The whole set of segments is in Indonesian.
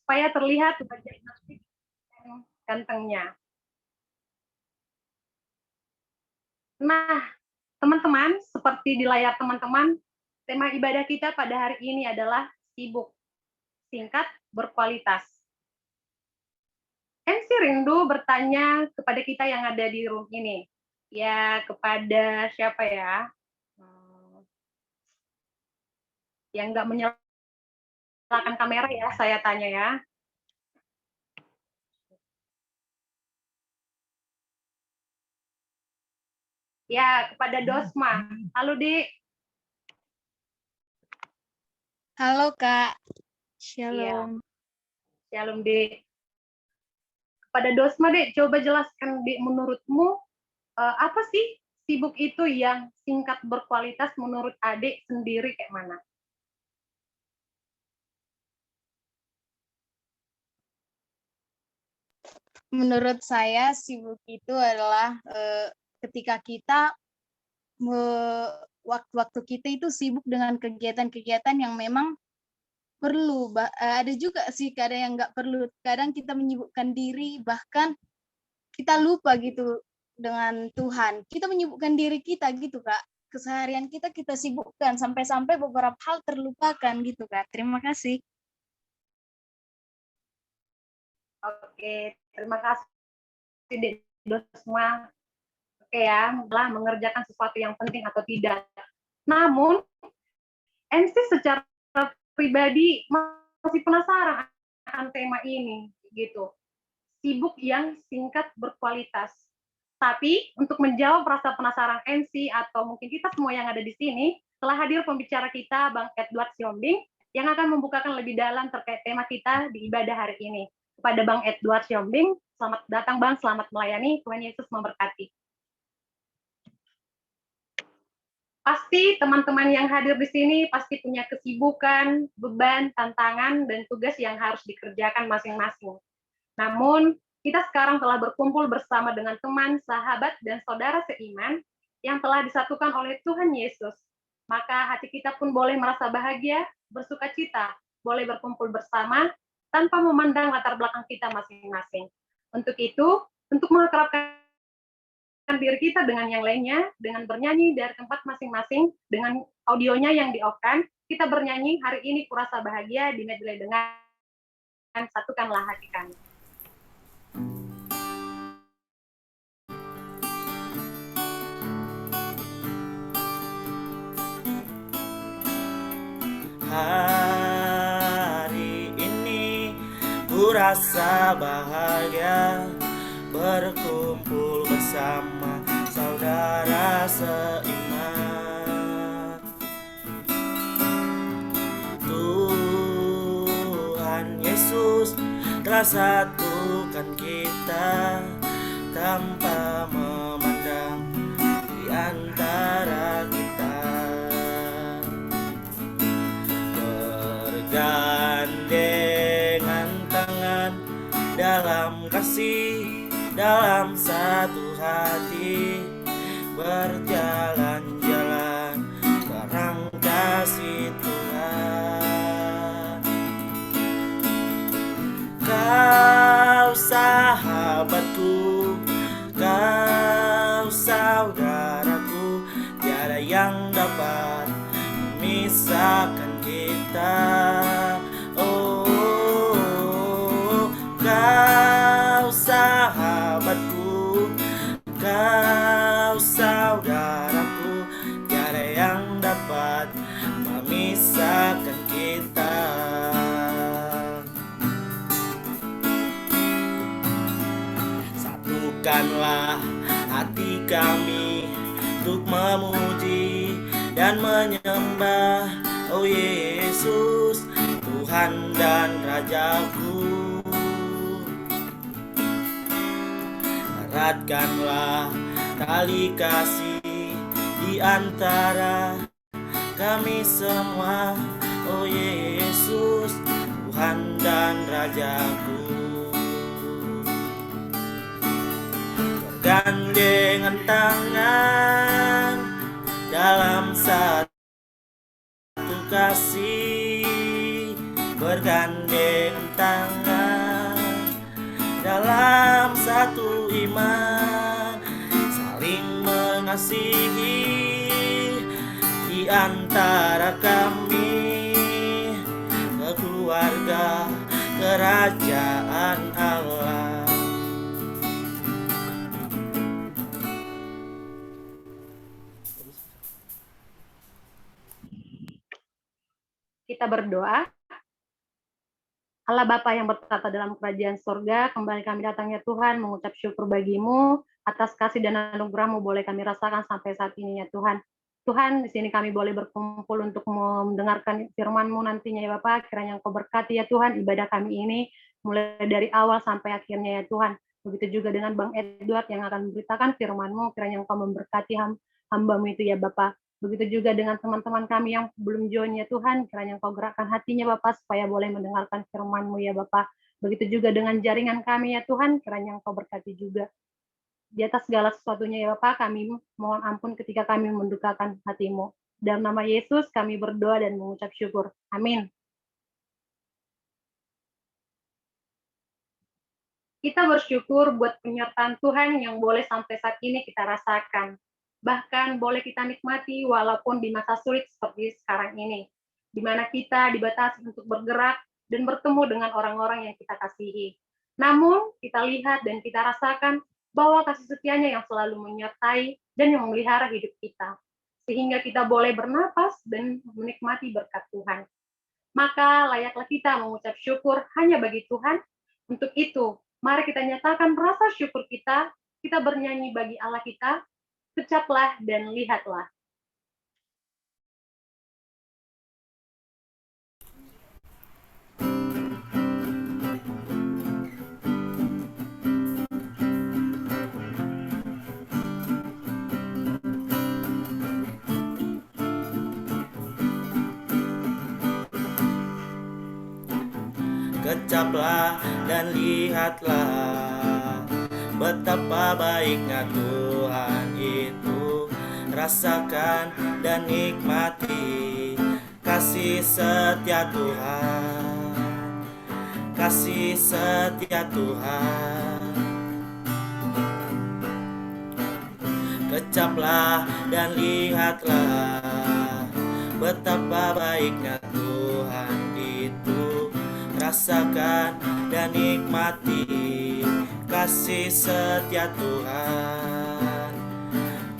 supaya terlihat wajah cantik dan gantengnya. Nah, teman-teman, seperti di layar teman-teman, tema ibadah kita pada hari ini adalah sibuk, singkat, berkualitas. MC rindu bertanya kepada kita yang ada di room ini. Ya, kepada siapa ya? Yang nggak menyalakan kamera ya, saya tanya ya. Ya, kepada Dosma. Halo, Dik. Halo, Kak. Iya. Shalom. Shalom, Dik. Kepada Dosma, Dik, coba jelaskan, Dik, menurutmu apa sih sibuk itu yang singkat berkualitas menurut Adik sendiri kayak mana? Menurut saya sibuk itu adalah ketika kita waktu-waktu kita itu sibuk dengan kegiatan-kegiatan yang memang perlu. Ada juga sih kadang yang nggak perlu. Kadang kita menyibukkan diri, bahkan kita lupa gitu dengan Tuhan. Kita menyibukkan diri kita gitu, Kak. Keseharian kita sibukkan sampai-sampai beberapa hal terlupakan gitu, Kak. Terima kasih. Oke, terima kasih, Dik Dosma. Oke ya, telah mengerjakan sesuatu yang penting atau tidak. Namun, MC secara pribadi masih penasaran akan tema ini, gitu. Sibuk yang singkat berkualitas. Tapi untuk menjawab rasa penasaran MC atau mungkin kita semua yang ada di sini, telah hadir pembicara kita, Bang Edward Siombing, yang akan membukakan lebih dalam terkait tema kita di ibadah hari ini. Kepada Bang Edward Siombing, selamat datang Bang, selamat melayani, Tuhan Yesus memberkati. Pasti teman-teman yang hadir di sini pasti punya kesibukan, beban, tantangan, dan tugas yang harus dikerjakan masing-masing. Namun, kita sekarang telah berkumpul bersama dengan teman, sahabat, dan saudara seiman yang telah disatukan oleh Tuhan Yesus. Maka hati kita pun boleh merasa bahagia, bersuka cita, boleh berkumpul bersama, tanpa memandang latar belakang kita masing-masing. Untuk itu, untuk mengakrabkan diri kita dengan yang lainnya, dengan bernyanyi dari tempat masing-masing, dengan audionya yang di-off-kan, kita bernyanyi, hari ini kurasa bahagia, dimedley dengan satukanlah hati kami. Hari ini ku rasa bahagia berkumpul bersama saudara seiman. Tuhan Yesus telah satukan kita tanpa memandang di antara kita. Bergandengan tangan dalam kasih, dalam satu hati, berjalan-jalan bareng kasih Tuhan. Kau sahabatku, kau saudaraku, tiada yang dapat memisahkan kita. Oh, kau sahabatku, kau saudaraku, tiada yang dapat memisahkan kita. Satukanlah hati kami untuk memuji dan menyembah, oh Yesus, Tuhan dan Rajaku. Eratkanlah tali kasih di antara kami semua, oh Yesus, Tuhan dan Rajaku. Bergandengan tangan dalam satu kasih, bergandengan tangan dalam satu iman, saling mengasihi di antara kami, keluarga kerajaan Allah. Kita berdoa. Allah Bapa yang bertata dalam kerajaan surga, kembali kami datangnya Tuhan, mengucap syukur bagimu, atas kasih dan anugerah-Mu boleh kami rasakan sampai saat ini ya Tuhan. Tuhan, di sini kami boleh berkumpul untuk mendengarkan firman-Mu nantinya ya Bapak, kiranya Engkau berkati ya Tuhan, ibadah kami ini, mulai dari awal sampai akhirnya ya Tuhan. Begitu juga dengan Bang Edward yang akan memberitakan firman-Mu, kiranya Engkau memberkati hamba-Mu itu ya Bapak. Begitu juga dengan teman-teman kami yang belum join ya Tuhan, kiranya Engkau gerakkan hatinya Bapak, supaya boleh mendengarkan firman-Mu ya Bapak. Begitu juga dengan jaringan kami ya Tuhan, kiranya Engkau berkati juga. Di atas segala sesuatunya ya Bapak, kami mohon ampun ketika kami mendukakan hati-Mu. Dalam nama Yesus kami berdoa dan mengucap syukur. Amin. Kita bersyukur buat penyertaan Tuhan yang boleh sampai saat ini kita rasakan. Bahkan boleh kita nikmati walaupun di masa sulit seperti sekarang ini, di mana kita dibatasi untuk bergerak dan bertemu dengan orang-orang yang kita kasihi. Namun, kita lihat dan kita rasakan bahwa kasih setianya yang selalu menyertai dan yang memelihara hidup kita, sehingga kita boleh bernapas dan menikmati berkat Tuhan. Maka layaklah kita mengucap syukur hanya bagi Tuhan. Untuk itu, mari kita nyatakan rasa syukur kita bernyanyi bagi Allah kita, kecaplah dan lihatlah. Kecaplah dan lihatlah betapa baiknya Tuhan itu. Rasakan dan nikmati kasih setia Tuhan, kasih setia Tuhan. Kecaplah dan lihatlah betapa baiknya Tuhan itu. Rasakan dan nikmati kasih setia Tuhan,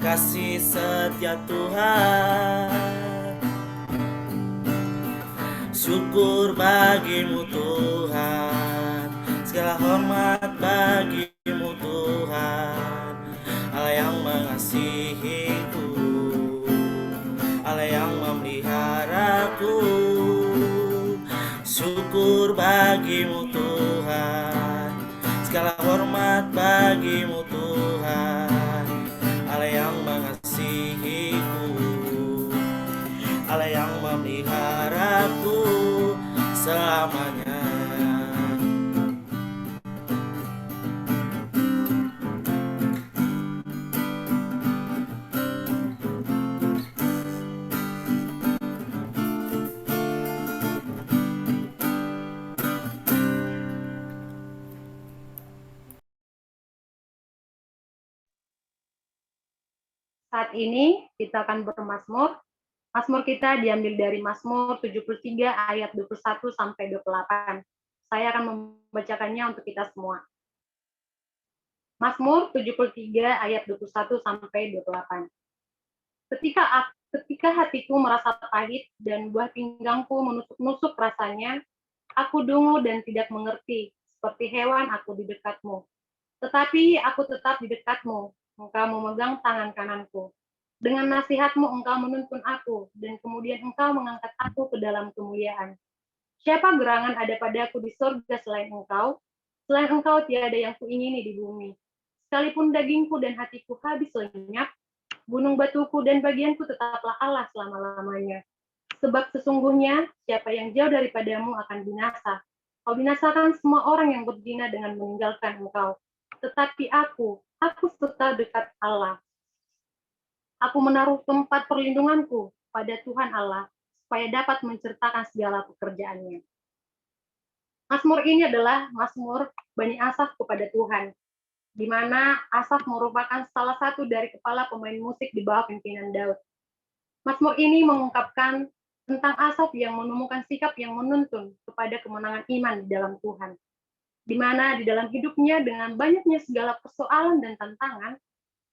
kasih setia Tuhan. Syukur bagimu Tuhan, segala hormat bagimu Tuhan, Allah yang mengasihiku, Allah yang memeliharaku. Syukur bagimu Tuhan, segala hormat bagimu Tuhan, Allah yang mengasihiku, Allah yang memeliharaku selamanya. Saat ini kita akan bermazmur. Mazmur kita diambil dari Mazmur 73 ayat 21 sampai 28. Saya akan membacakannya untuk kita semua. Mazmur 73 ayat 21 sampai 28. Ketika hatiku merasa pahit dan buah pinggangku menusuk-nusuk rasanya, aku dungu dan tidak mengerti, seperti hewan aku di dekatmu. Tetapi aku tetap di dekatmu, engkau memegang tangan kananku. Dengan nasihatmu engkau menuntun aku, dan kemudian engkau mengangkat aku ke dalam kemuliaan. Siapa gerangan ada padaku di surga selain engkau? Selain engkau tiada yang kuingini di bumi. Sekalipun dagingku dan hatiku habis lenyap, gunung batuku dan bagianku tetaplah Allah selama-lamanya. Sebab sesungguhnya siapa yang jauh daripadamu akan binasa. Kau binasakan semua orang yang berzina dengan meninggalkan engkau. Tetapi aku tetap dekat Allah. Aku menaruh tempat perlindunganku pada Tuhan Allah, supaya dapat menceritakan segala pekerjaannya. Mazmur ini adalah Mazmur Bani Asaf kepada Tuhan, di mana Asaf merupakan salah satu dari kepala pemain musik di bawah pimpinan Daud. Mazmur ini mengungkapkan tentang Asaf yang menemukan sikap yang menuntun kepada kemenangan iman di dalam Tuhan, di mana di dalam hidupnya dengan banyaknya segala persoalan dan tantangan,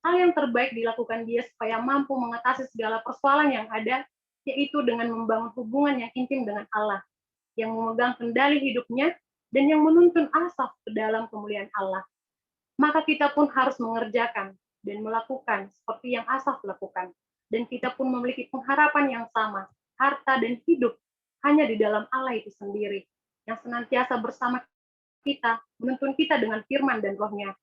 hal yang terbaik dilakukan dia supaya mampu mengatasi segala persoalan yang ada, yaitu dengan membangun hubungan yang intim dengan Allah, yang memegang kendali hidupnya dan yang menuntun Asaf ke dalam kemuliaan Allah. Maka kita pun harus mengerjakan dan melakukan seperti yang Asaf lakukan. Dan kita pun memiliki pengharapan yang sama, harta dan hidup hanya di dalam Allah itu sendiri, yang senantiasa bersama kita, menuntun kita dengan firman dan rohnya,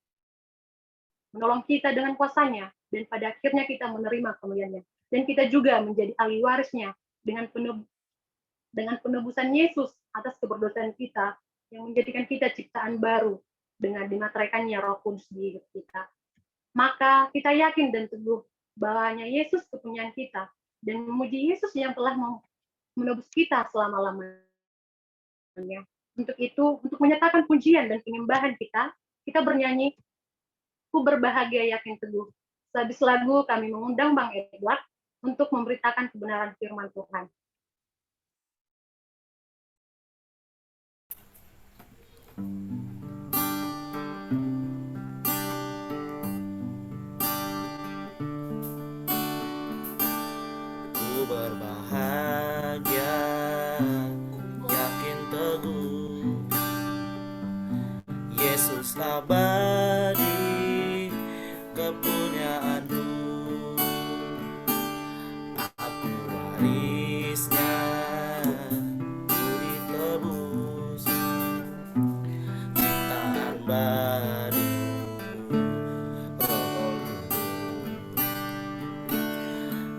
menolong kita dengan kuasanya, dan pada akhirnya kita menerima kemuliaannya. Dan kita juga menjadi ahli warisnya dengan penebusan Yesus atas keberdosaan kita, yang menjadikan kita ciptaan baru dengan dimateraikannya Roh Kudus di hidup kita. Maka kita yakin dan teguh bahwa hanya Yesus kepunyaan kita, dan memuji Yesus yang telah menebus kita selama-lamanya. Untuk itu, untuk menyatakan pujian dan penyembahan kita bernyanyi, Ku berbahagia yakin teguh. Sehabis lagu, kami mengundang Bang Edward untuk memberitakan kebenaran firman Tuhan. Ku berbahagia, yakin teguh, Yesus abadi, kepunyaanku. Aku warisnya, ku ditebus, ciptaan baru, Roh Kudus.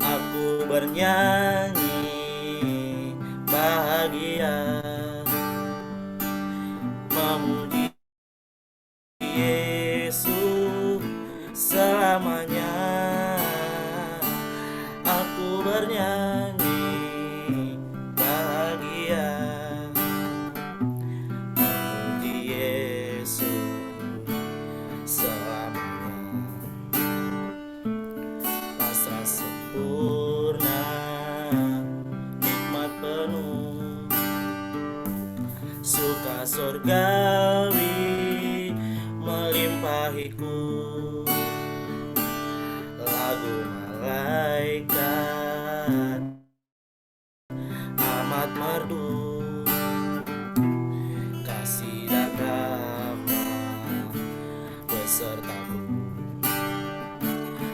Aku bernyanyi bahagia, memuji Yesus selamanya. Aku bernyanyi bahagia, memuji Yesus selamanya. Pasrah sempurna, nikmat penuh, suka surgawi melimpahiku. Lagu malaikat amat merdu, kasih dan rahmat besertaku.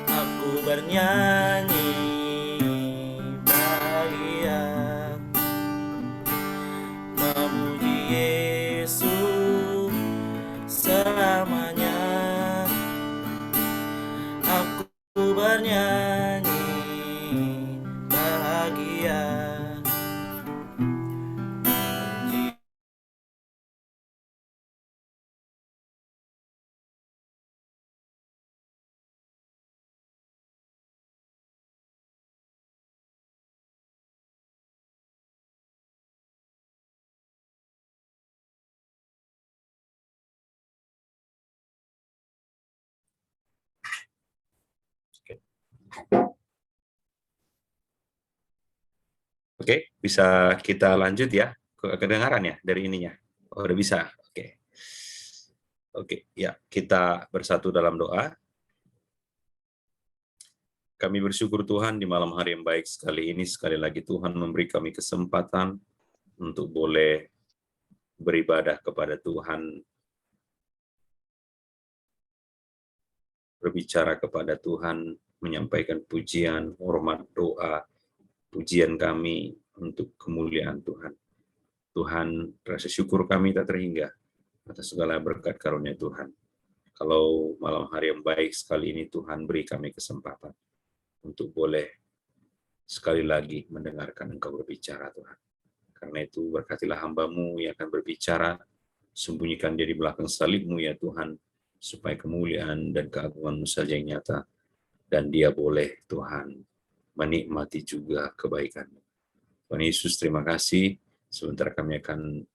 Aku bernyanyi bahagia, memuji Yesus selamanya. Aku bernyanyi bahagia, memuji. Oke, bisa kita lanjut ya. Kedengaran ya dari ininya? Oh, udah bisa. Oke. Oke, ya, kita bersatu dalam doa. Kami bersyukur Tuhan di malam hari yang baik sekali ini, sekali lagi Tuhan memberi kami kesempatan untuk boleh beribadah kepada Tuhan, berbicara kepada Tuhan, menyampaikan pujian, hormat, doa, pujian kami untuk kemuliaan Tuhan. Tuhan, rasa syukur kami tak terhingga atas segala berkat karunia Tuhan. Kalau malam hari yang baik sekali ini Tuhan beri kami kesempatan untuk boleh sekali lagi mendengarkan Engkau berbicara Tuhan. Karena itu berkatilah hamba-Mu yang akan berbicara, sembunyikan dia di belakang salib-Mu ya Tuhan, supaya kemuliaan dan keagungan-Mu saja yang nyata, dan dia boleh Tuhan menikmati juga kebaikan-Mu. Tuhan Yesus, terima kasih. Sebentar kami akan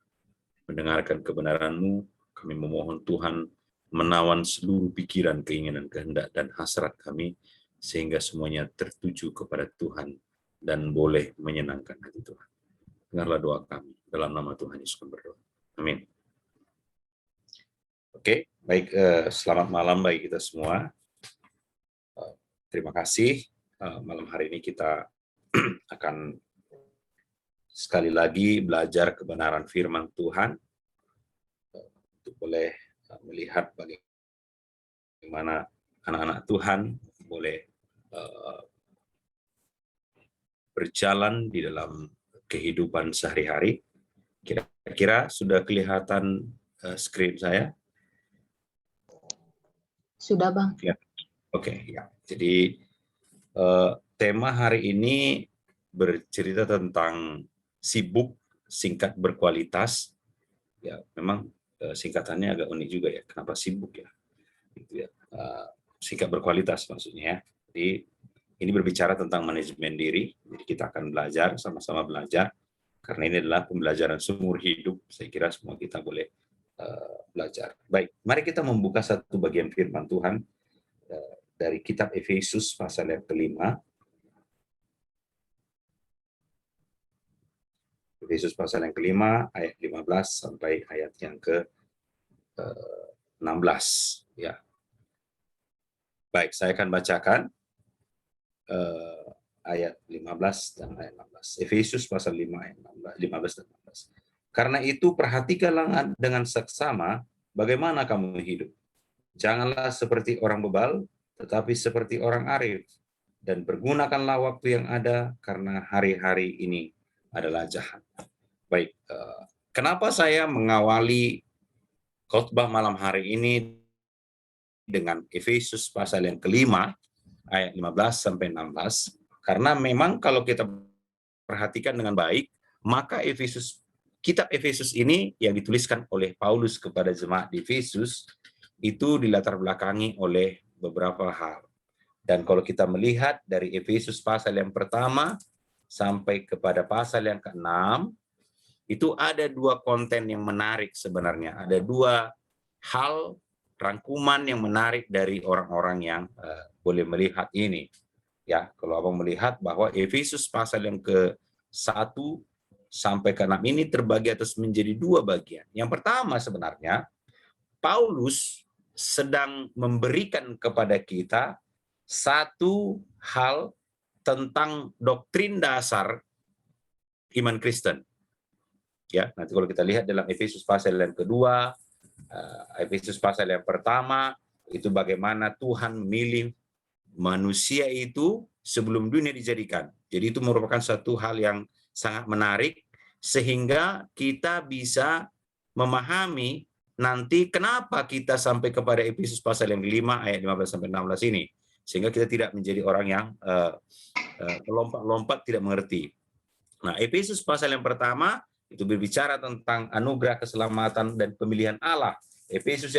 mendengarkan kebenaran-Mu. Kami memohon Tuhan menawan seluruh pikiran, keinginan, kehendak, dan hasrat kami, sehingga semuanya tertuju kepada Tuhan dan boleh menyenangkan hati Tuhan. Dengarlah doa kami, dalam nama Tuhan Yesus kami berdoa. Amin. Oke, baik, selamat malam bagi kita semua. Terima kasih. Malam hari ini kita akan sekali lagi belajar kebenaran firman Tuhan, untuk boleh melihat bagaimana anak-anak Tuhan boleh berjalan di dalam kehidupan sehari-hari. Kira-kira sudah kelihatan screen saya? Sudah, Bang. Ya. Oke, ya. Jadi tema hari ini bercerita tentang sibuk, singkat, berkualitas. Ya, memang singkatannya agak unik juga ya. Kenapa sibuk ya? Gitu ya. Singkat berkualitas maksudnya ya. Jadi ini berbicara tentang manajemen diri. Jadi kita akan belajar, sama-sama belajar. Karena ini adalah pembelajaran seumur hidup. Saya kira semua kita boleh belajar. Baik, mari kita membuka satu bagian firman Tuhan dari kitab Efesus pasal yang ke-5. Efesus pasal yang ke-5 ayat 15 sampai ayat yang ke-16 ya. Baik, saya akan bacakan ayat 15 dan ayat 16. Efesus pasal 5 ayat 15 dan 16. Karena itu perhatikanlah dengan seksama bagaimana kamu hidup. Janganlah seperti orang bebal, tetapi seperti orang arif, dan pergunakanlah waktu yang ada karena hari-hari ini adalah jahat. Baik, kenapa saya mengawali khotbah malam hari ini dengan Efesus pasal yang ke-5 ayat 15 sampai 16? Karena memang kalau kita perhatikan dengan baik, maka kitab Efesus ini yang dituliskan oleh Paulus kepada jemaat di Efesus itu dilatar belakangi oleh beberapa hal. Dan kalau kita melihat dari Efesus pasal yang pertama sampai kepada pasal yang ke-6, itu ada dua konten yang menarik sebenarnya. Ada dua hal rangkuman yang menarik dari orang-orang yang boleh melihat ini. Ya, kalau Abang melihat bahwa Efesus pasal yang ke-1 sampai ke-6 ini terbagi atas menjadi dua bagian. Yang pertama sebenarnya, Paulus sedang memberikan kepada kita satu hal tentang doktrin dasar iman Kristen. Ya, nanti kalau kita lihat dalam Efesus pasal yang kedua, Efesus pasal yang pertama, itu bagaimana Tuhan memilih manusia itu sebelum dunia dijadikan. Jadi itu merupakan satu hal yang sangat menarik, sehingga kita bisa memahami nanti kenapa kita sampai kepada Efesus pasal yang 5 ayat 15 sampai 16 ini, sehingga kita tidak menjadi orang yang lompat-lompat tidak mengerti. Nah, Efesus pasal yang pertama itu berbicara tentang anugerah keselamatan dan pemilihan Allah. Efesus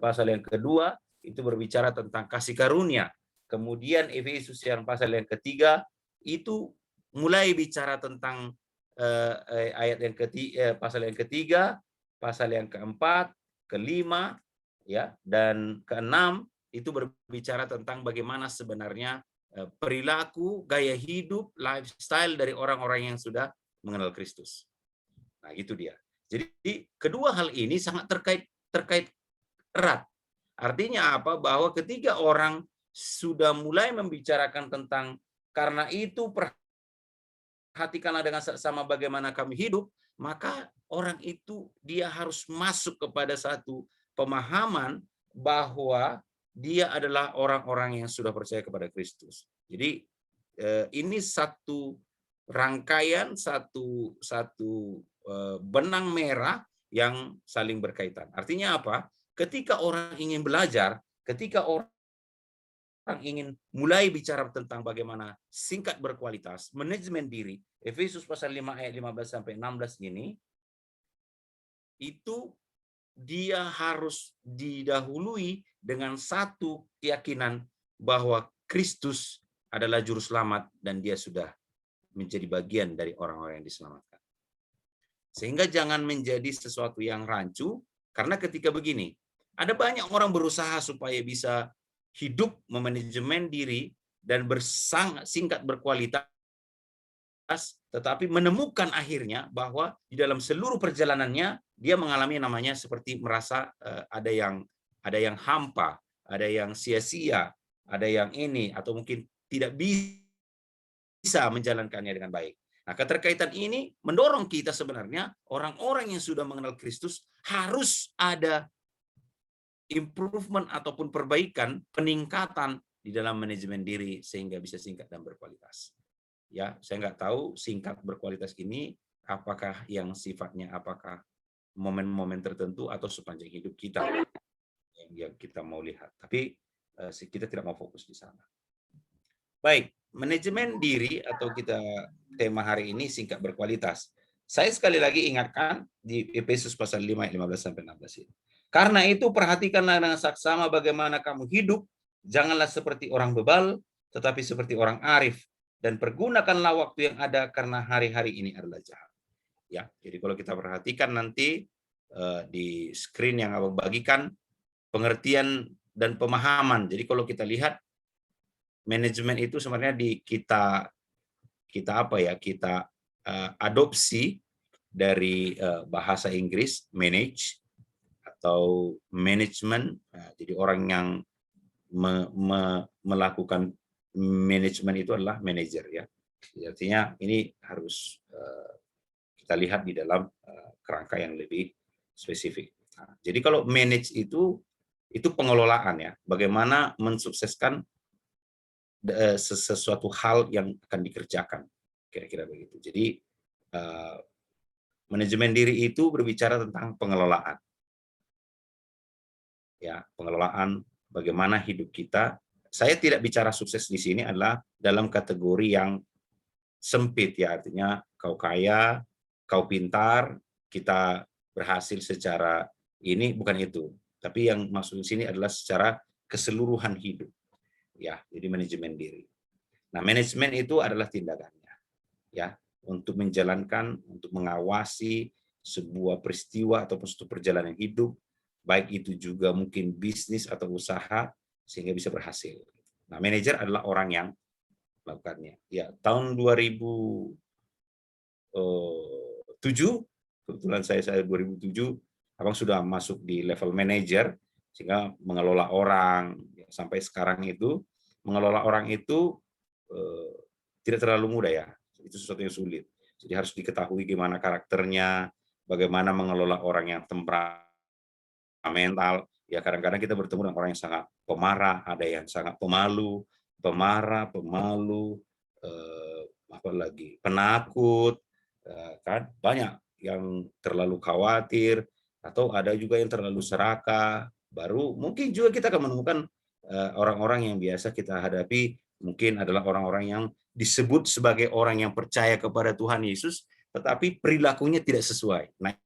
pasal yang kedua itu berbicara tentang kasih karunia. Kemudian Efesus yang pasal yang ketiga itu mulai bicara tentang ayat yang ketiga, pasal yang ketiga, pasal yang keempat, kelima, ya, dan keenam itu berbicara tentang bagaimana sebenarnya perilaku, gaya hidup, lifestyle dari orang-orang yang sudah mengenal Kristus. Nah, itu dia. Jadi kedua hal ini sangat terkait erat. Artinya apa? Bahwa ketika orang sudah mulai membicarakan tentang karena itu perhatikanlah dengan sama bagaimana kami hidup, maka orang itu dia harus masuk kepada satu pemahaman bahwa dia adalah orang-orang yang sudah percaya kepada Kristus. Jadi ini satu rangkaian, satu benang merah yang saling berkaitan. Artinya apa? Ketika orang ingin belajar, ketika orang ingin mulai bicara tentang bagaimana singkat berkualitas, manajemen diri, Efesus pasal 5 ayat 15 sampai 16 ini, itu dia harus didahului dengan satu keyakinan bahwa Kristus adalah juru selamat dan dia sudah menjadi bagian dari orang-orang yang diselamatkan. Sehingga jangan menjadi sesuatu yang rancu, karena ketika begini, ada banyak orang berusaha supaya bisa hidup memanajemen diri dan singkat berkualitas, tetapi menemukan akhirnya bahwa di dalam seluruh perjalanannya dia mengalami namanya seperti merasa ada yang hampa, ada yang sia-sia, ada yang ini, atau mungkin tidak bisa menjalankannya dengan baik. Nah, keterkaitan ini mendorong kita sebenarnya orang-orang yang sudah mengenal Kristus harus ada improvement ataupun perbaikan, peningkatan di dalam manajemen diri sehingga bisa singkat dan berkualitas. Ya, saya nggak tahu singkat berkualitas ini apakah yang sifatnya apakah momen-momen tertentu atau sepanjang hidup kita yang kita mau lihat. Tapi kita tidak mau fokus di sana. Baik, manajemen diri atau kita tema hari ini singkat berkualitas. Saya sekali lagi ingatkan di Efesus pasal 5 ayat 15 sampai 16 ini. Karena itu perhatikanlah dengan saksama bagaimana kamu hidup, janganlah seperti orang bebal, tetapi seperti orang arif, dan pergunakanlah waktu yang ada karena hari-hari ini adalah jahat. Ya, jadi kalau kita perhatikan nanti di screen yang Abang bagikan pengertian dan pemahaman. Jadi kalau kita lihat manajemen itu sebenarnya kita adopsi dari bahasa Inggris manage atau manajemen. Jadi orang yang melakukan manajemen itu adalah manajer, ya. Artinya ini harus kita lihat di dalam kerangka yang lebih spesifik. Nah, jadi kalau manage itu pengelolaan, ya, bagaimana mensukseskan sesuatu hal yang akan dikerjakan, kira-kira begitu. Jadi manajemen diri itu berbicara tentang pengelolaan, ya, pengelolaan bagaimana hidup kita. Saya tidak bicara sukses di sini adalah dalam kategori yang sempit, ya, artinya kau kaya, kau pintar, kita berhasil secara ini, bukan itu. Tapi yang maksud di sini adalah secara keseluruhan hidup. Ya, jadi manajemen diri. Nah, manajemen itu adalah tindakannya, ya, untuk menjalankan, untuk mengawasi sebuah peristiwa ataupun suatu perjalanan hidup, baik itu juga mungkin bisnis atau usaha, sehingga bisa berhasil. Nah, manajer adalah orang yang melakukannya. Ya, tahun 2007, kebetulan saya 2007, Abang sudah masuk di level manajer, sehingga mengelola orang. Sampai sekarang itu mengelola orang itu tidak terlalu mudah, ya, itu sesuatu yang sulit. Jadi harus diketahui gimana karakternya, bagaimana mengelola orang yang temperamental. Ya, kadang-kadang kita bertemu dengan orang yang sangat pemarah, ada yang sangat pemalu, apalagi penakut, kan banyak yang terlalu khawatir, atau ada juga yang terlalu serakah. Baru mungkin juga kita akan menemukan orang-orang yang biasa kita hadapi mungkin adalah orang-orang yang disebut sebagai orang yang percaya kepada Tuhan Yesus, tetapi perilakunya tidak sesuai. Nah,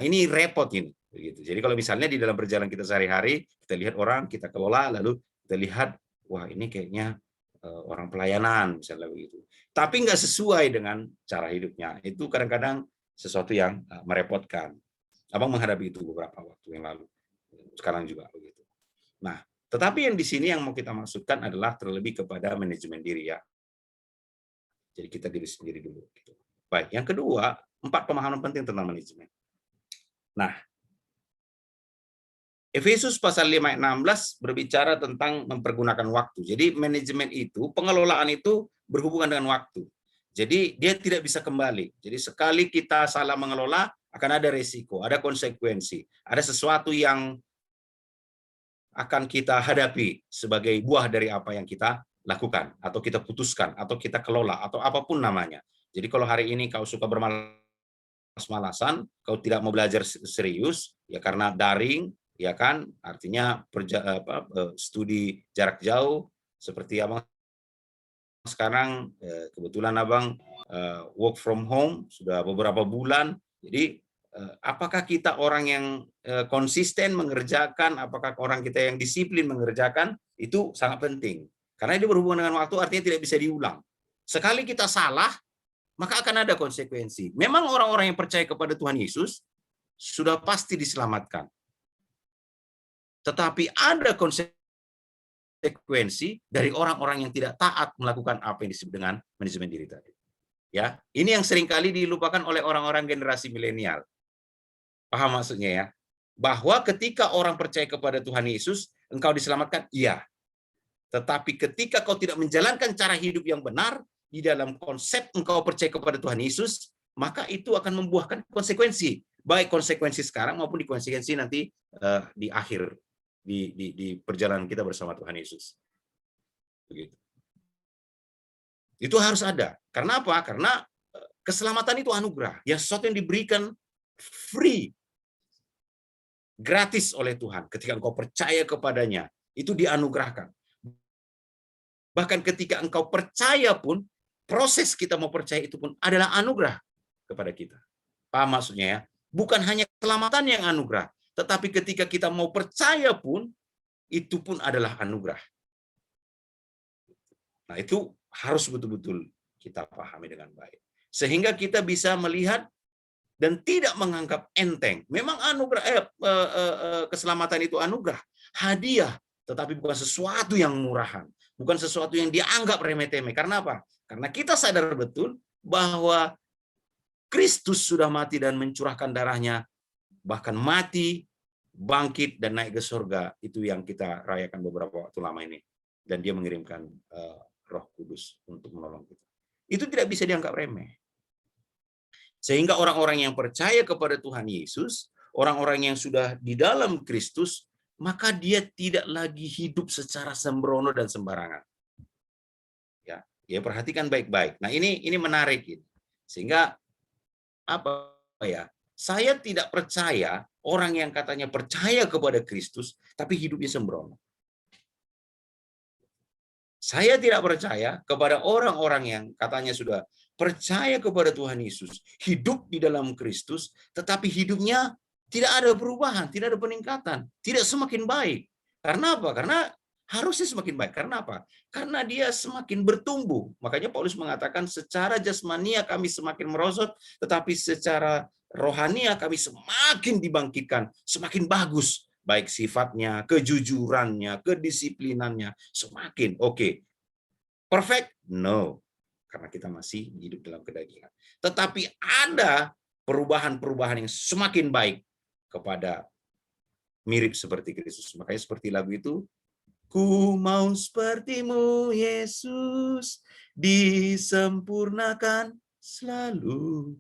ini repot ini. Begitu. Jadi kalau misalnya di dalam perjalanan kita sehari-hari, kita lihat orang, kita kelola, lalu kita lihat, wah ini kayaknya orang pelayanan, misalnya begitu. Tapi nggak sesuai dengan cara hidupnya. Itu kadang-kadang sesuatu yang merepotkan. Abang menghadapi itu beberapa waktu yang lalu. Sekarang juga begitu. Nah, tetapi yang di sini yang mau kita maksudkan adalah terlebih kepada manajemen diri, ya. Jadi kita diri sendiri dulu. Gitu. Baik, yang kedua, 4 pemahaman penting tentang manajemen. Nah, Efesus pasal 5 ayat 16 berbicara tentang mempergunakan waktu. Jadi manajemen itu, pengelolaan itu berhubungan dengan waktu. Jadi dia tidak bisa kembali. Jadi sekali kita salah mengelola, akan ada resiko, ada konsekuensi, ada sesuatu yang akan kita hadapi sebagai buah dari apa yang kita lakukan, atau kita putuskan, atau kita kelola, atau apapun namanya. Jadi kalau hari ini kau suka bermalas-malasan, kau tidak mau belajar serius, ya karena daring, ya kan, artinya studi jarak jauh, seperti Abang sekarang, kebetulan Abang work from home sudah beberapa bulan. Jadi apakah kita orang yang konsisten mengerjakan, apakah orang kita yang disiplin mengerjakan, itu sangat penting. Karena itu berhubungan dengan waktu, artinya tidak bisa diulang. Sekali kita salah, maka akan ada konsekuensi. Memang orang-orang yang percaya kepada Tuhan Yesus sudah pasti diselamatkan. Tetapi ada konsekuensi dari orang-orang yang tidak taat melakukan apa yang disebut dengan manajemen diri tadi. Ya, ini yang seringkali dilupakan oleh orang-orang generasi milenial. Paham maksudnya ya? Bahwa ketika orang percaya kepada Tuhan Yesus, engkau diselamatkan, iya. Tetapi ketika kau tidak menjalankan cara hidup yang benar, di dalam konsep engkau percaya kepada Tuhan Yesus, maka itu akan membuahkan konsekuensi. Baik konsekuensi sekarang maupun di konsekuensi nanti di akhir, di perjalanan kita bersama Tuhan Yesus. Begitu. Itu harus ada. Karena apa? Karena keselamatan itu anugerah. Yang sesuatu yang diberikan free, gratis oleh Tuhan. Ketika engkau percaya kepadanya, itu dianugerahkan. Bahkan ketika engkau percaya pun, proses kita mau percaya itu pun adalah anugerah kepada kita. Paham maksudnya ya? Bukan hanya keselamatan yang anugerah, tetapi ketika kita mau percaya pun, itu pun adalah anugerah. Nah, itu harus betul-betul kita pahami dengan baik. Sehingga kita bisa melihat dan tidak menganggap enteng. Memang anugerah keselamatan itu anugerah, hadiah, tetapi bukan sesuatu yang murahan, bukan sesuatu yang dianggap remeh-temeh. Karena apa? Karena kita sadar betul bahwa Kristus sudah mati dan mencurahkan darahnya, bahkan mati, bangkit, dan naik ke surga. Itu yang kita rayakan beberapa waktu lama ini. Dan dia mengirimkan Roh Kudus untuk menolong kita. Itu tidak bisa dianggap remeh. Sehingga orang-orang yang percaya kepada Tuhan Yesus, orang-orang yang sudah di dalam Kristus, maka dia tidak lagi hidup secara sembrono dan sembarangan. Ya, perhatikan baik-baik. Nah, ini menarik ini. Sehingga apa ya? Saya tidak percaya orang yang katanya percaya kepada Kristus tapi hidupnya sembrono. Saya tidak percaya kepada orang-orang yang katanya sudah percaya kepada Tuhan Yesus, hidup di dalam Kristus, tetapi hidupnya tidak ada perubahan, tidak ada peningkatan, tidak semakin baik. Karena apa? Karena harusnya semakin baik. Karena apa? Karena dia semakin bertumbuh. Makanya Paulus mengatakan secara jasmania kami semakin merosot, tetapi secara rohania kami semakin dibangkitkan, semakin bagus. Baik sifatnya, kejujurannya, kedisiplinannya, semakin oke. Perfect? No. Karena kita masih hidup dalam kedagingan. Tetapi ada perubahan-perubahan yang semakin baik kepada mirip seperti Kristus. Makanya seperti lagu itu, ku mau sepertimu Yesus, disempurnakan selalu.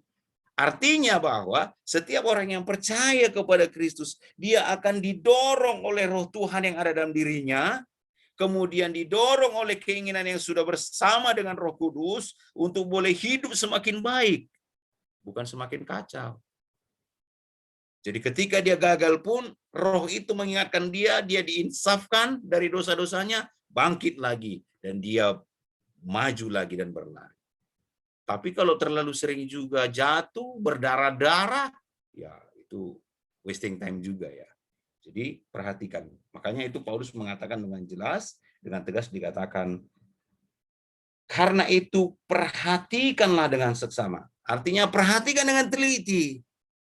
Artinya bahwa setiap orang yang percaya kepada Kristus, dia akan didorong oleh Roh Tuhan yang ada dalam dirinya, kemudian didorong oleh keinginan yang sudah bersama dengan Roh Kudus untuk boleh hidup semakin baik, bukan semakin kacau. Jadi ketika dia gagal pun, Roh itu mengingatkan dia diinsafkan dari dosa-dosanya, bangkit lagi, dan dia maju lagi dan berlari. Tapi kalau terlalu sering juga jatuh, berdarah-darah, ya itu wasting time juga ya. Jadi perhatikan. Makanya itu Paulus mengatakan dengan jelas, dengan tegas dikatakan, karena itu perhatikanlah dengan seksama. Artinya perhatikan dengan teliti.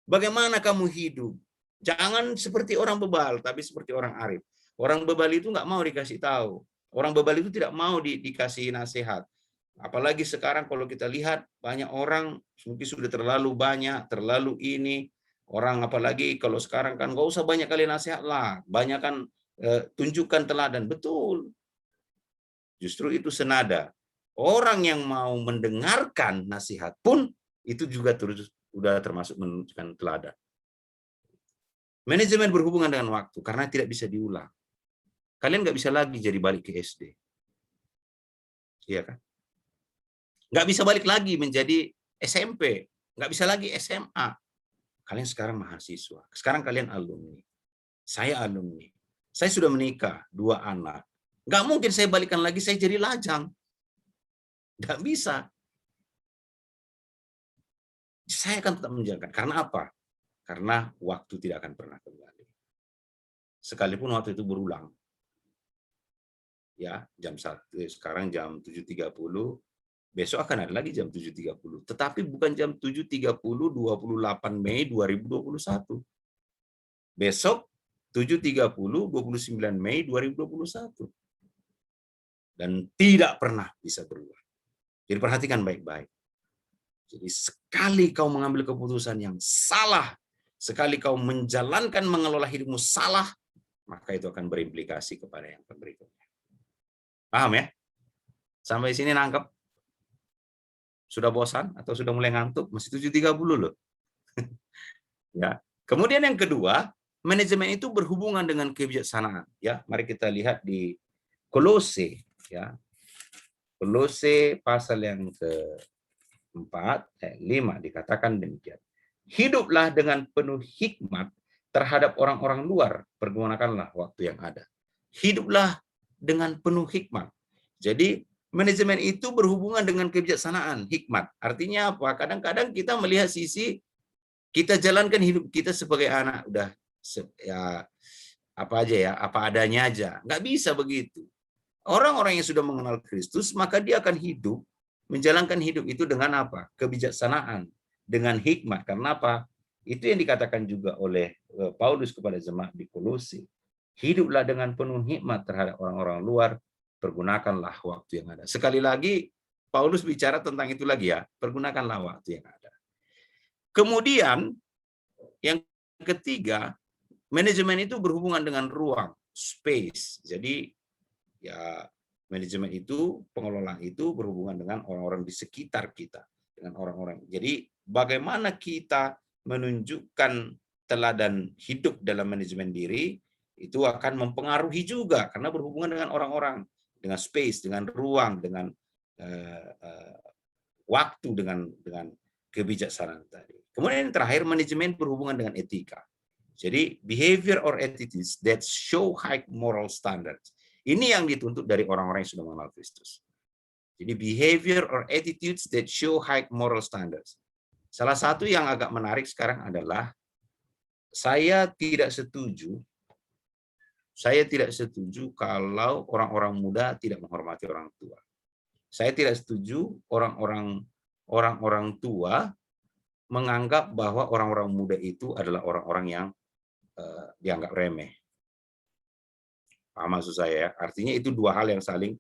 Bagaimana kamu hidup. Jangan seperti orang bebal, tapi seperti orang arif. Orang bebal itu nggak mau dikasih tahu. Orang bebal itu tidak mau dikasih nasihat. Apalagi sekarang kalau kita lihat banyak orang mungkin sudah terlalu banyak, terlalu ini orang, apalagi kalau sekarang kan nggak usah banyak kali nasihat lah, banyak kan tunjukkan teladan. Betul, justru itu senada. Orang yang mau mendengarkan nasihat pun itu juga sudah termasuk menunjukkan teladan. Manajemen berhubungan dengan waktu karena tidak bisa diulang. Kalian nggak bisa lagi jadi balik ke SD, iya kan? Nggak bisa balik lagi menjadi SMP, nggak bisa lagi SMA. Kalian sekarang mahasiswa, sekarang kalian alumni. Saya alumni. Saya sudah menikah, 2 anak. Nggak mungkin saya balikan lagi, saya jadi lajang. Nggak bisa. Saya akan tetap menjalankan. Karena apa? Karena waktu tidak akan pernah kembali. Sekalipun waktu itu berulang. Ya, jam 1, sekarang jam 7.30, Besok akan ada lagi jam 7.30. Tetapi bukan jam 7.30 28 Mei 2021. Besok 7.30 29 Mei 2021. Dan tidak pernah bisa berubah. Jadi perhatikan baik-baik. Jadi sekali kau mengambil keputusan yang salah, sekali kau menjalankan mengelola hidupmu salah, maka itu akan berimplikasi kepada yang berikutnya. Paham ya? Sampai sini nangkep? Sudah bosan atau sudah mulai ngantuk? Masih 7.30 loh. Ya. Kemudian yang kedua, manajemen itu berhubungan dengan kebijaksanaan. Ya, mari kita lihat di Kolose. Ya, Kolose pasal yang ke-4 ayat 5 dikatakan demikian. Hiduplah dengan penuh hikmat terhadap orang-orang luar, pergunakanlah waktu yang ada. Hiduplah dengan penuh hikmat. Jadi manajemen itu berhubungan dengan kebijaksanaan, hikmat. Artinya apa? Kadang-kadang kita melihat sisi kita jalankan hidup kita sebagai anak udah ya apa aja ya, apa adanya aja. Nggak bisa begitu. Orang-orang yang sudah mengenal Kristus, maka dia akan hidup, menjalankan hidup itu dengan apa? Kebijaksanaan, dengan hikmat. Karena apa? Itu yang dikatakan juga oleh Paulus kepada jemaat di Kolose. Hiduplah dengan penuh hikmat terhadap orang-orang luar, pergunakanlah waktu yang ada. Sekali lagi, Paulus bicara tentang itu lagi ya, pergunakanlah waktu yang ada. Kemudian, yang ketiga, manajemen itu berhubungan dengan ruang, space. Jadi, ya manajemen itu, pengelolaan itu berhubungan dengan orang-orang di sekitar kita, dengan orang-orang. Jadi bagaimana kita menunjukkan teladan hidup dalam manajemen diri itu akan mempengaruhi juga karena berhubungan dengan orang-orang, dengan space, dengan ruang, dengan waktu, dengan kebijaksanaan tadi. Kemudian yang terakhir, manajemen berhubungan dengan etika. Jadi behavior or attitudes that show high moral standards. Ini yang dituntut dari orang-orang yang sudah mengenal Kristus. Jadi behavior or attitudes that show high moral standards. Salah satu yang agak menarik sekarang adalah saya tidak setuju kalau orang-orang muda tidak menghormati orang tua. Saya tidak setuju orang-orang tua menganggap bahwa orang-orang muda itu adalah orang-orang yang dianggap remeh. Paham maksud saya ya? Artinya itu dua hal yang saling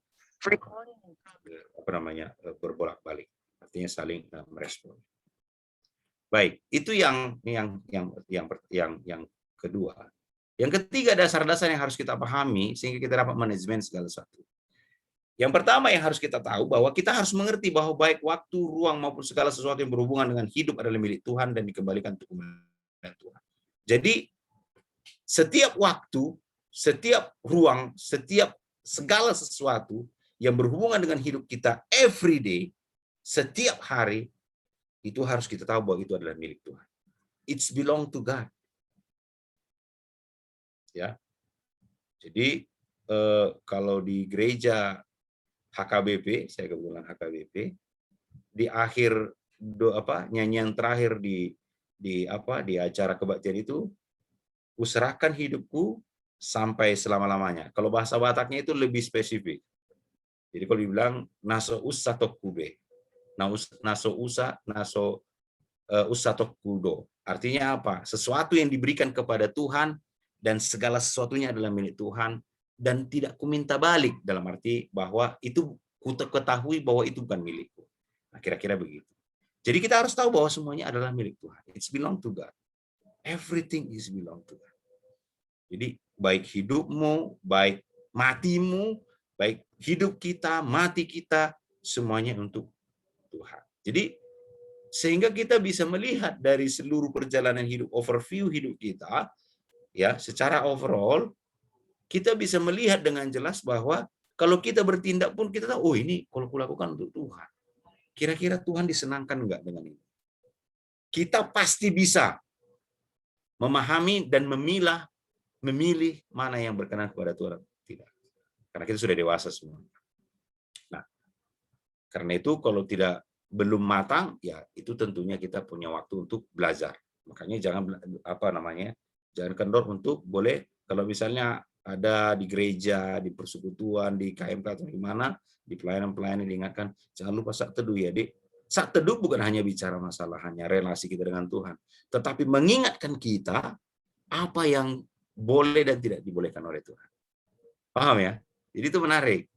berbolak-balik. Artinya saling merespon. Baik, itu yang kedua. Yang ketiga, dasar-dasar yang harus kita pahami sehingga kita dapat manajemen segala sesuatu. Yang pertama yang harus kita tahu bahwa kita harus mengerti bahwa baik waktu, ruang maupun segala sesuatu yang berhubungan dengan hidup adalah milik Tuhan dan dikembalikan untuk kemuliaan Tuhan. Jadi setiap waktu, setiap ruang, segala sesuatu yang berhubungan dengan hidup kita every day, setiap hari, itu harus kita tahu bahwa itu adalah milik Tuhan. It's belong to God. Ya. Jadi kalau di gereja HKBP, saya kebetulan HKBP, di akhir nyanyian terakhir di acara kebaktian itu, userahkan hidupku sampai selama-lamanya. Kalau bahasa Bataknya itu lebih spesifik. Jadi kalau dibilang naso usatokube, naso usatokkudo. Artinya apa? Sesuatu yang diberikan kepada Tuhan dan segala sesuatunya adalah milik Tuhan dan tidak kuminta balik, dalam arti bahwa itu ku ketahui bahwa itu bukan milikku. Nah, kira-kira begitu. Jadi kita harus tahu bahwa semuanya adalah milik Tuhan. It's belong to God. Everything is belong to God. Jadi baik hidupmu, baik matimu, baik hidup kita, mati kita, semuanya untuk Tuhan. Jadi sehingga kita bisa melihat dari seluruh perjalanan hidup, overview hidup kita, ya, secara overall, kita bisa melihat dengan jelas bahwa kalau kita bertindak pun kita tahu, oh ini kalau kulakukan untuk Tuhan. Kira-kira Tuhan disenangkan enggak dengan ini? Kita pasti bisa memahami dan memilih mana yang berkenan kepada Tuhan tidak. Karena kita sudah dewasa semua. Nah, karena itu kalau belum matang, ya itu tentunya kita punya waktu untuk belajar. Makanya jangan kendor untuk boleh kalau misalnya ada di gereja, di persekutuan, di KMK atau di mana, di pelayanan-pelayanan diingatkan, jangan lupa saat teduh ya, Dik. Saat teduh bukan hanya bicara masalah hanya relasi kita dengan Tuhan, tetapi mengingatkan kita apa yang boleh dan tidak dibolehkan oleh Tuhan. Paham ya? Jadi itu menarik.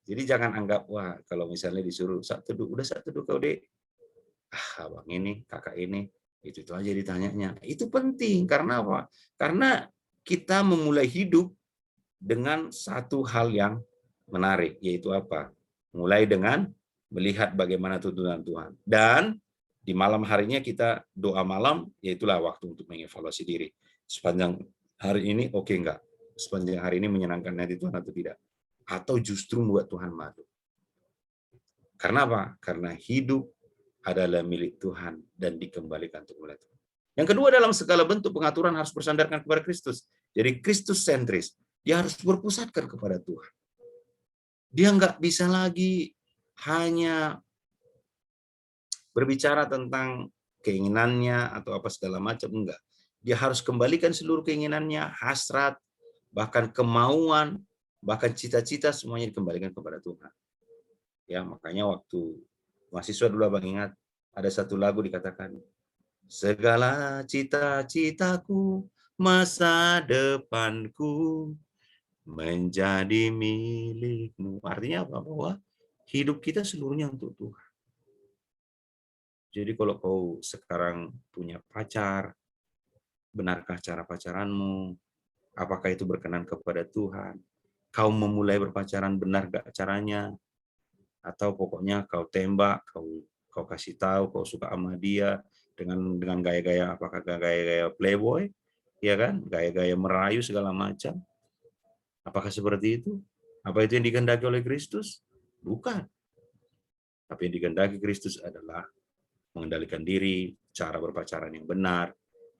Jadi jangan anggap, wah kalau misalnya disuruh saat teduh, udah saat teduh kau, Dek. Ah, abang ini, kakak ini, itu aja ditanyanya. Itu penting, karena apa? Karena kita memulai hidup dengan satu hal yang menarik, yaitu apa? Mulai dengan melihat bagaimana tuntunan Tuhan. Dan di malam harinya kita doa malam, yaitulah waktu untuk mengevaluasi diri. Sepanjang hari ini oke enggak? Sepanjang hari ini menyenangkan hati Tuhan atau tidak? Atau justru membuat Tuhan malu. Karena apa? Karena hidup adalah milik Tuhan dan dikembalikan untuk oleh Tuhan. Yang kedua, dalam segala bentuk pengaturan harus bersandarkan kepada Kristus. Jadi Kristus sentris. Dia harus berpusatkan kepada Tuhan. Dia nggak bisa lagi hanya berbicara tentang keinginannya atau apa segala macam, enggak. Dia harus kembalikan seluruh keinginannya, hasrat, bahkan kemauan, bahkan cita-cita semuanya dikembalikan kepada Tuhan. Ya, makanya waktu mahasiswa dulu abang ingat ada satu lagu dikatakan, segala cita-citaku, masa depanku menjadi milikmu. Artinya apa? Bahwa hidup kita seluruhnya untuk Tuhan. Jadi kalau kau sekarang punya pacar, benarkah cara pacaranmu? Apakah itu berkenan kepada Tuhan? Kau memulai berpacaran, benar gak caranya? Atau pokoknya kau tembak, kau kasih tahu kau suka sama dia dengan gaya-gaya, apakah gaya-gaya playboy, ya kan, gaya-gaya merayu segala macam. Apakah seperti itu? Apa itu yang dikehendaki oleh Kristus? Bukan. Tapi yang dikehendaki Kristus adalah mengendalikan diri, cara berpacaran yang benar,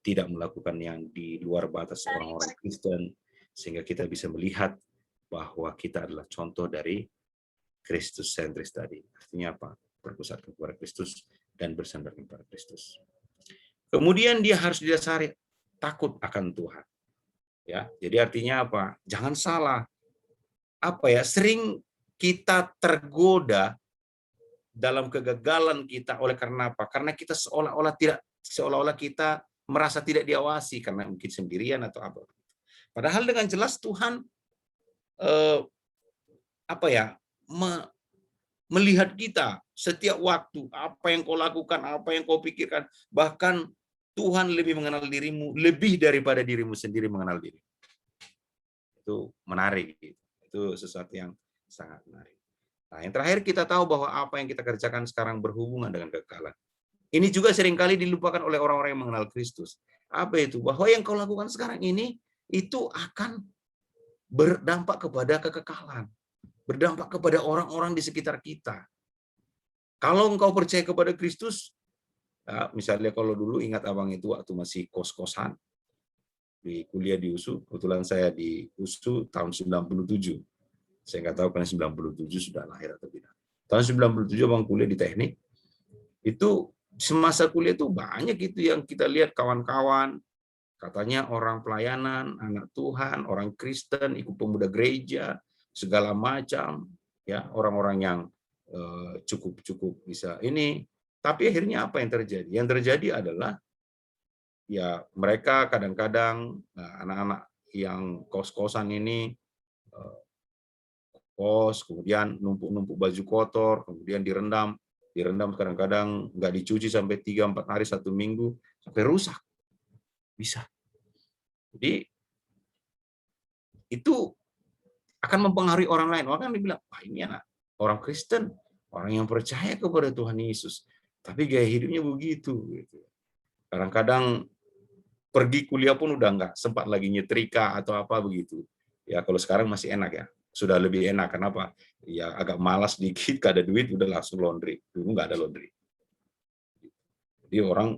tidak melakukan yang di luar batas orang-orang Kristen, sehingga kita bisa melihat bahwa kita adalah contoh dari Kristus sentris tadi. Artinya apa? Berpusat kepada Kristus dan bersandar kepada Kristus. Kemudian dia harus didasari takut akan Tuhan. Ya, jadi artinya apa? Jangan salah. Apa ya? Sering kita tergoda dalam kegagalan kita oleh karena apa? Karena kita seolah-olah kita merasa tidak diawasi karena mungkin sendirian atau apa. Padahal dengan jelas Tuhan melihat kita setiap waktu, apa yang kau lakukan, apa yang kau pikirkan, bahkan Tuhan lebih mengenal dirimu, lebih daripada dirimu sendiri mengenal diri. Itu menarik. Itu sesuatu yang sangat menarik. Nah, yang terakhir kita tahu bahwa apa yang kita kerjakan sekarang berhubungan dengan kekekalan. Ini juga seringkali dilupakan oleh orang-orang yang mengenal Kristus. Apa itu? Bahwa yang kau lakukan sekarang ini, itu akan berdampak kepada kekekalan. Berdampak kepada orang-orang di sekitar kita. Kalau engkau percaya kepada Kristus, ya, misalnya kalau dulu ingat abang itu waktu masih kos-kosan, di kuliah di USU, kebetulan saya di USU tahun 97. Saya nggak tahu karena 97 sudah lahir atau tidak. Tahun 97 abang kuliah di teknik, itu semasa kuliah itu banyak itu yang kita lihat kawan-kawan, katanya orang pelayanan, anak Tuhan, orang Kristen, ikut pemuda gereja, segala macam, ya orang-orang yang cukup bisa ini. Tapi akhirnya apa yang terjadi? Yang terjadi adalah ya mereka kadang-kadang anak-anak yang kos-kosan ini kos, kemudian numpuk-numpuk baju kotor, kemudian direndam kadang-kadang nggak dicuci sampai 3-4 hari, 1 minggu, sampai rusak. Bisa. Jadi itu akan mempengaruhi orang lain. Orang kan dibilang, wah ini anak orang Kristen, orang yang percaya kepada Tuhan Yesus, tapi gaya hidupnya begitu. Kadang-kadang pergi kuliah pun udah nggak sempat lagi nyetrika atau apa begitu. Ya kalau sekarang masih enak ya, sudah lebih enak. Kenapa? Ya agak malas dikit, gak ada duit, udah langsung laundry. Dulu nggak ada laundry. Jadi orang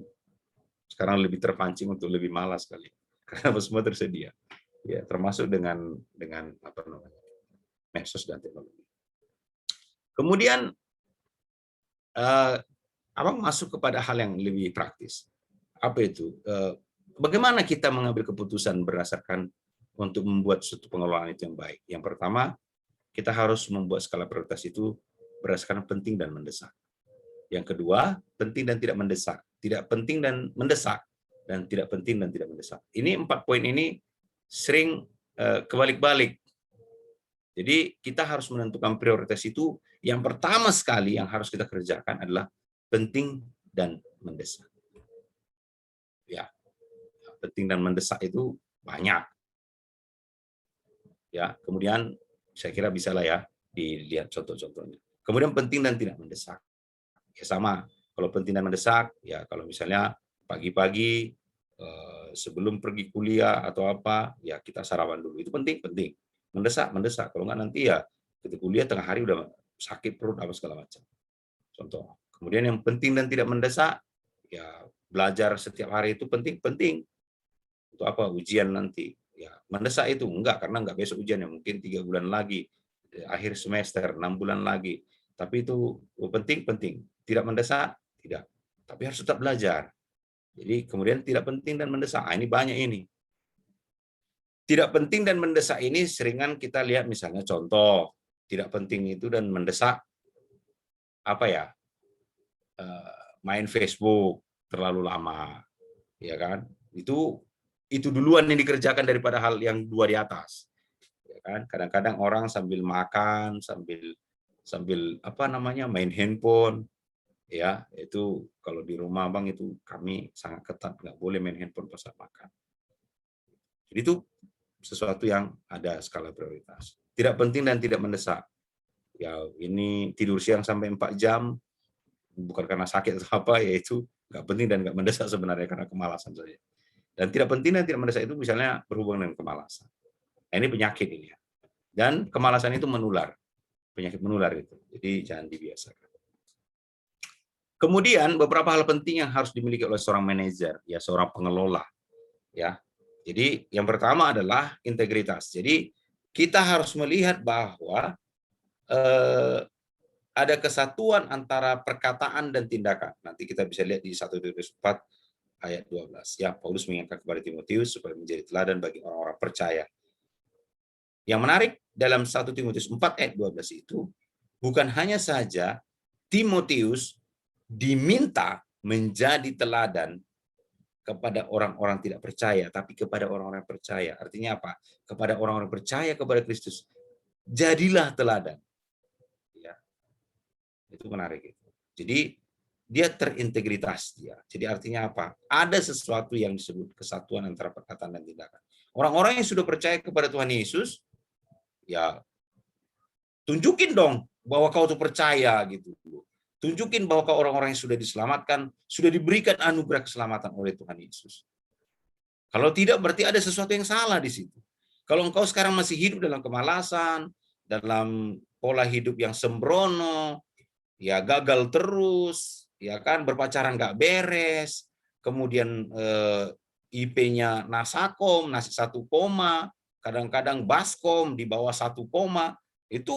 sekarang lebih terpancing untuk lebih malas kali, karena semua tersedia. Ya termasuk dengan apa namanya, medsos dan teknologi. Kemudian abang masuk kepada hal yang lebih praktis. Apa itu? Bagaimana kita mengambil keputusan berdasarkan untuk membuat suatu pengelolaan itu yang baik. Yang pertama, kita harus membuat skala prioritas itu berdasarkan penting dan mendesak. Yang kedua, penting dan tidak mendesak. Tidak penting dan mendesak. Dan tidak penting dan tidak mendesak. Ini 4 poin ini sering kebalik-balik. Jadi kita harus menentukan prioritas itu. Yang pertama sekali yang harus kita kerjakan adalah penting dan mendesak. Ya, penting dan mendesak itu banyak. Ya, kemudian saya kira bisa lah ya dilihat contoh-contohnya. Kemudian penting dan tidak mendesak. Ya sama, kalau penting dan mendesak, ya kalau misalnya pagi-pagi sebelum pergi kuliah atau apa, ya kita sarapan dulu. Itu penting. Mendesak. Kalau nggak nanti ya ketika kuliah tengah hari udah sakit perut apa segala macam. Contoh. Kemudian yang penting dan tidak mendesak, ya belajar setiap hari itu penting. Untuk apa? Ujian nanti. Ya, mendesak itu enggak, karena enggak besok ujian, ya mungkin 3 bulan lagi, akhir semester 6 bulan lagi. Tapi itu penting. Tidak mendesak, tidak. Tapi harus tetap belajar. Jadi kemudian tidak penting dan mendesak. Ini banyak ini. Tidak penting dan mendesak ini seringan kita lihat misalnya contoh tidak penting itu dan mendesak apa ya? Main Facebook terlalu lama, ya kan? Itu duluan yang dikerjakan daripada hal yang dua di atas. Ya kan? Kadang-kadang orang sambil makan, sambil apa namanya main handphone, ya itu kalau di rumah Bang itu kami sangat ketat, nggak boleh main handphone pas makan. Jadi itu sesuatu yang ada skala prioritas. Tidak penting dan tidak mendesak. Ya ini tidur siang sampai 4 jam, bukan karena sakit atau apa, yaitu nggak penting dan nggak mendesak sebenarnya karena kemalasan saja. Dan tidak penting dan tidak mendesak itu misalnya berhubungan dengan kemalasan. Nah, ini penyakit ini ya. Dan kemalasan itu menular. Penyakit menular itu. Jadi jangan dibiasakan. Kemudian beberapa hal penting yang harus dimiliki oleh seorang manajer, ya seorang pengelola. Ya. Jadi yang pertama adalah integritas. Jadi kita harus melihat bahwa ada kesatuan antara perkataan dan tindakan. Nanti kita bisa lihat di 1 Timotius 4 ayat 12. Ya, Paulus mengingatkan kepada Timotius supaya menjadi teladan bagi orang-orang percaya. Yang menarik dalam 1 Timotius 4 ayat 12 itu, bukan hanya saja Timotius diminta menjadi teladan kepada orang-orang tidak percaya, tapi kepada orang-orang percaya. Artinya apa? Kepada orang-orang percaya kepada Kristus. Jadilah teladan. Ya. Itu menarik itu. Jadi dia terintegritas dia. Jadi artinya apa? Ada sesuatu yang disebut kesatuan antara perkataan dan tindakan. Orang-orang yang sudah percaya kepada Tuhan Yesus, ya tunjukin dong bahwa kau tuh percaya gitu. Tunjukin bahwa kau orang-orang yang sudah diselamatkan, sudah diberikan anugerah keselamatan oleh Tuhan Yesus. Kalau tidak berarti ada sesuatu yang salah di situ. Kalau engkau sekarang masih hidup dalam kemalasan, dalam pola hidup yang sembrono, ya gagal terus, ya kan berpacaran nggak beres, kemudian IP-nya Nasakom, nasi 1, kadang-kadang Baskom di bawah 1, itu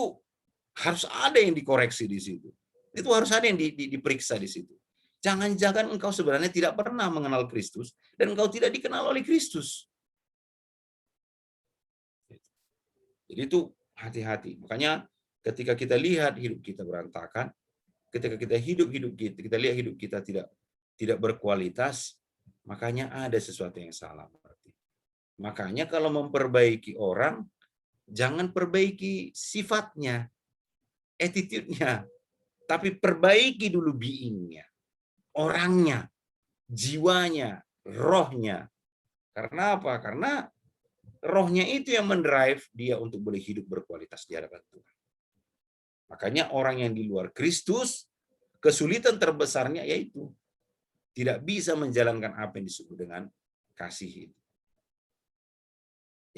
harus ada yang dikoreksi di situ. Itu harus ada yang diperiksa di situ. Jangan-jangan engkau sebenarnya tidak pernah mengenal Kristus dan engkau tidak dikenal oleh Kristus. Jadi itu hati-hati. Makanya ketika kita lihat hidup kita berantakan, ketika kita kita lihat hidup kita tidak berkualitas, makanya ada sesuatu yang salah. Makanya kalau memperbaiki orang, jangan perbaiki sifatnya, attitude-nya, tapi perbaiki dulu being-nya, orangnya, jiwanya, rohnya. Karena apa? Karena rohnya itu yang mendrive dia untuk boleh hidup berkualitas di hadapan Tuhan. Makanya orang yang di luar Kristus, kesulitan terbesarnya yaitu tidak bisa menjalankan apa yang disebut dengan kasih itu.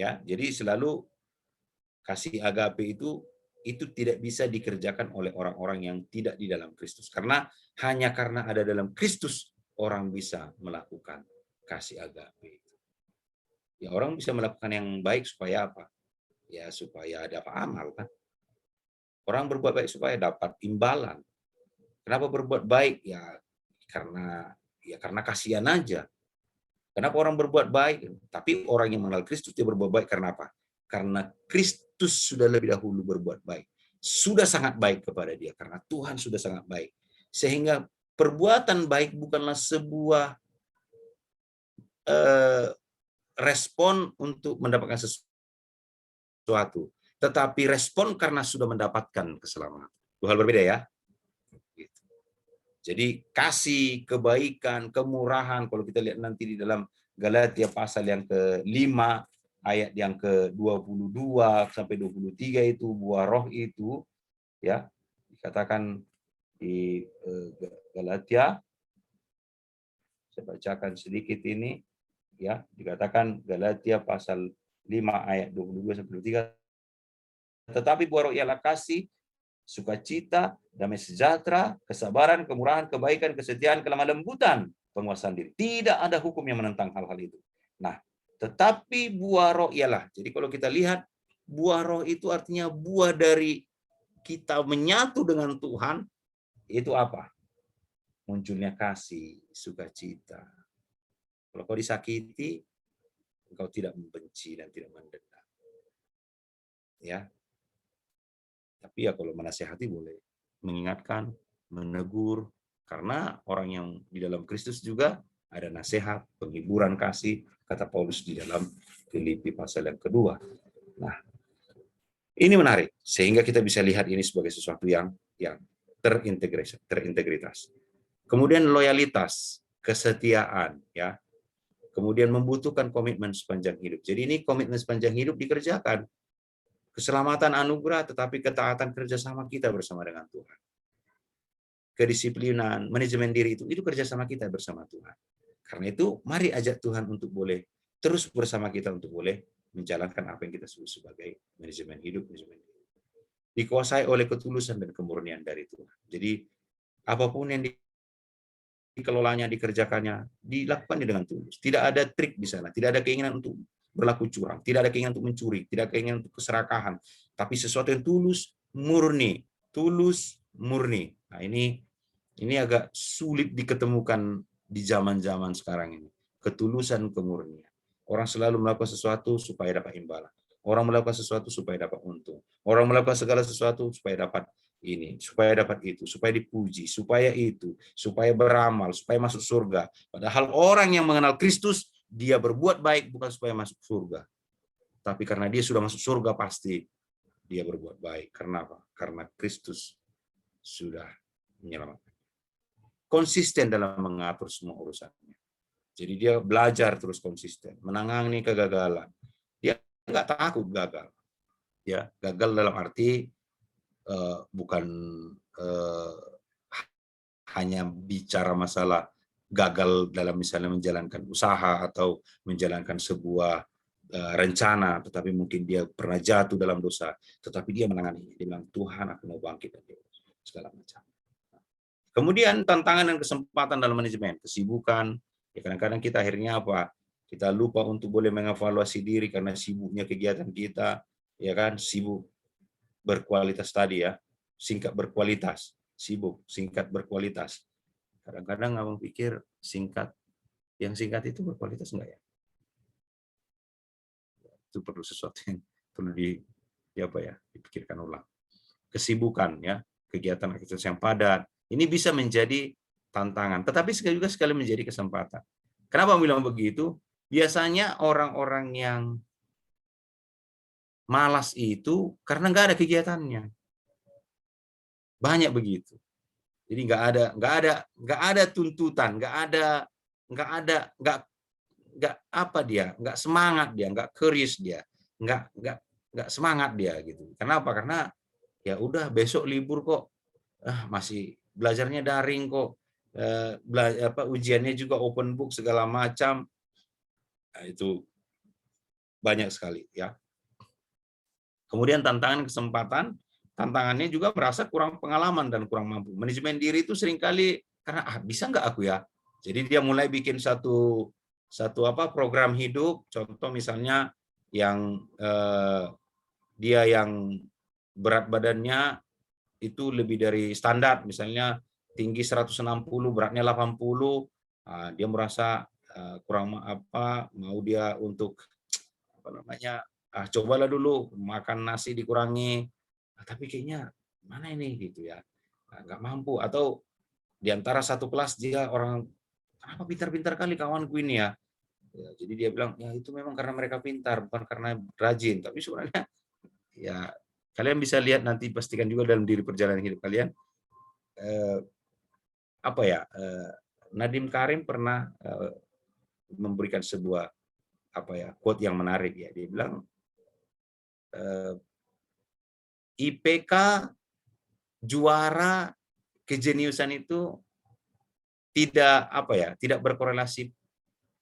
Ya, jadi selalu kasih agape itu tidak bisa dikerjakan oleh orang-orang yang tidak di dalam Kristus. Karena hanya karena ada dalam Kristus orang bisa melakukan kasih agape. Ya orang bisa melakukan yang baik supaya apa? Ya supaya ada amal kan. Orang berbuat baik supaya dapat imbalan. Kenapa berbuat baik? Ya karena kasihan aja. Kenapa orang berbuat baik? Tapi orang yang mengenal Kristus dia berbuat baik karena apa? Karena Kristus sudah lebih dahulu berbuat baik. Sudah sangat baik kepada dia karena Tuhan sudah sangat baik. Sehingga perbuatan baik bukanlah sebuah respon untuk mendapatkan sesuatu, tetapi respon karena sudah mendapatkan keselamatan. Dua hal berbeda ya. Jadi kasih, kebaikan, kemurahan, kalau kita lihat nanti di dalam Galatia pasal yang ke-5, ayat yang ke-22 sampai 23 itu, buah roh itu, ya, dikatakan di Galatia, saya bacakan sedikit ini, ya, dikatakan Galatia pasal 5 ayat 22 sampai 23, tetapi buah roh ialah kasih, sukacita, damai sejahtera, kesabaran, kemurahan, kebaikan, kesetiaan, kelemah lembutan, penguasaan diri. Tidak ada hukum yang menentang hal-hal itu. Nah, tetapi buah roh ialah. Jadi kalau kita lihat, buah roh itu artinya buah dari kita menyatu dengan Tuhan, itu apa? Munculnya kasih, sukacita. Kalau kau disakiti, engkau tidak membenci dan tidak mendendam. Ya. Tapi ya kalau menasihati boleh, mengingatkan, menegur, karena orang yang di dalam Kristus juga ada nasihat, penghiburan kasih, kata Paulus di dalam Filipi pasal yang kedua. Nah, ini menarik, sehingga kita bisa lihat ini sebagai sesuatu yang terintegritas. Kemudian loyalitas, kesetiaan, ya. Kemudian membutuhkan komitmen sepanjang hidup. Jadi ini komitmen sepanjang hidup dikerjakan. Keselamatan anugerah, tetapi ketaatan kerjasama kita bersama dengan Tuhan. Kedisiplinan, manajemen diri itu kerjasama kita bersama Tuhan. Karena itu, mari ajak Tuhan untuk boleh terus bersama kita untuk boleh menjalankan apa yang kita sebut sebagai manajemen hidup. Dikuasai oleh ketulusan dan kemurnian dari Tuhan. Jadi, apapun yang dikelolanya, dikerjakannya, dilakukannya dengan tulus. Tidak ada trik di sana, tidak ada keinginan untuk berlaku curang, tidak ada keinginan untuk mencuri, tidak ada keinginan untuk keserakahan, tapi sesuatu yang tulus, murni, Nah, ini agak sulit diketemukan di zaman-zaman sekarang ini. Ketulusan, kemurnian. Orang selalu melakukan sesuatu supaya dapat imbalan. Orang melakukan sesuatu supaya dapat untung. Orang melakukan segala sesuatu supaya dapat ini, supaya dapat itu, supaya dipuji, supaya itu, supaya beramal, supaya masuk surga. Padahal orang yang mengenal Kristus, dia berbuat baik bukan supaya masuk surga. Tapi karena dia sudah masuk surga, pasti dia berbuat baik. Karena apa? Karena Kristus sudah menyelamatkan. Konsisten dalam mengatur semua urusannya. Jadi dia belajar terus konsisten, menangani kegagalan. Dia nggak takut gagal. Ya, gagal dalam arti bukan hanya bicara masalah gagal dalam misalnya menjalankan usaha atau menjalankan sebuah rencana, tetapi mungkin dia pernah jatuh dalam dosa, tetapi dia menangani. Dia bilang, Tuhan aku mau bangkit dan segala macam. Kemudian tantangan dan kesempatan dalam manajemen, kesibukan. Ya kadang-kadang kita akhirnya apa? Kita lupa untuk boleh mengevaluasi diri karena sibuknya kegiatan kita, ya kan? Sibuk berkualitas tadi ya, singkat berkualitas, sibuk, singkat berkualitas. Kadang-kadang abang pikir yang singkat itu berkualitas enggak ya? Itu perlu sesuatu yang perlu dipikirkan ulang. Kesibukan ya, kegiatan aktivitas yang padat, ini bisa menjadi tantangan, tetapi juga sekali menjadi kesempatan. Kenapa bilang begitu? Biasanya orang-orang yang malas itu karena nggak ada kegiatannya. Banyak begitu. Jadi nggak ada tuntutan, nggak semangat dia, nggak curious dia, nggak semangat dia gitu. Kenapa? Karena ya udah besok libur kok, masih belajarnya daring kok, ujiannya juga open book segala macam. Nah, itu banyak sekali ya. Kemudian tantangannya juga merasa kurang pengalaman dan kurang mampu. Manajemen diri itu seringkali karena bisa nggak aku ya. Jadi dia mulai bikin satu program hidup, contoh misalnya yang dia yang berat badannya itu lebih dari standar, misalnya tinggi 160, beratnya 80, dia merasa kurang mau dia untuk apa namanya, cobalah dulu makan nasi dikurangi, tapi kayaknya mana ini gitu ya, nggak mampu, atau di antara satu kelas dia orang, kenapa pintar-pintar kali kawanku ini ya. Ya, jadi dia bilang ya itu memang karena mereka pintar, bukan karena rajin. Tapi sebenarnya ya kalian bisa lihat nanti, pastikan juga dalam diri perjalanan hidup kalian. Nadiem Karim pernah memberikan sebuah quote yang menarik ya. Dia bilang IPK juara kejeniusan itu tidak berkorelasi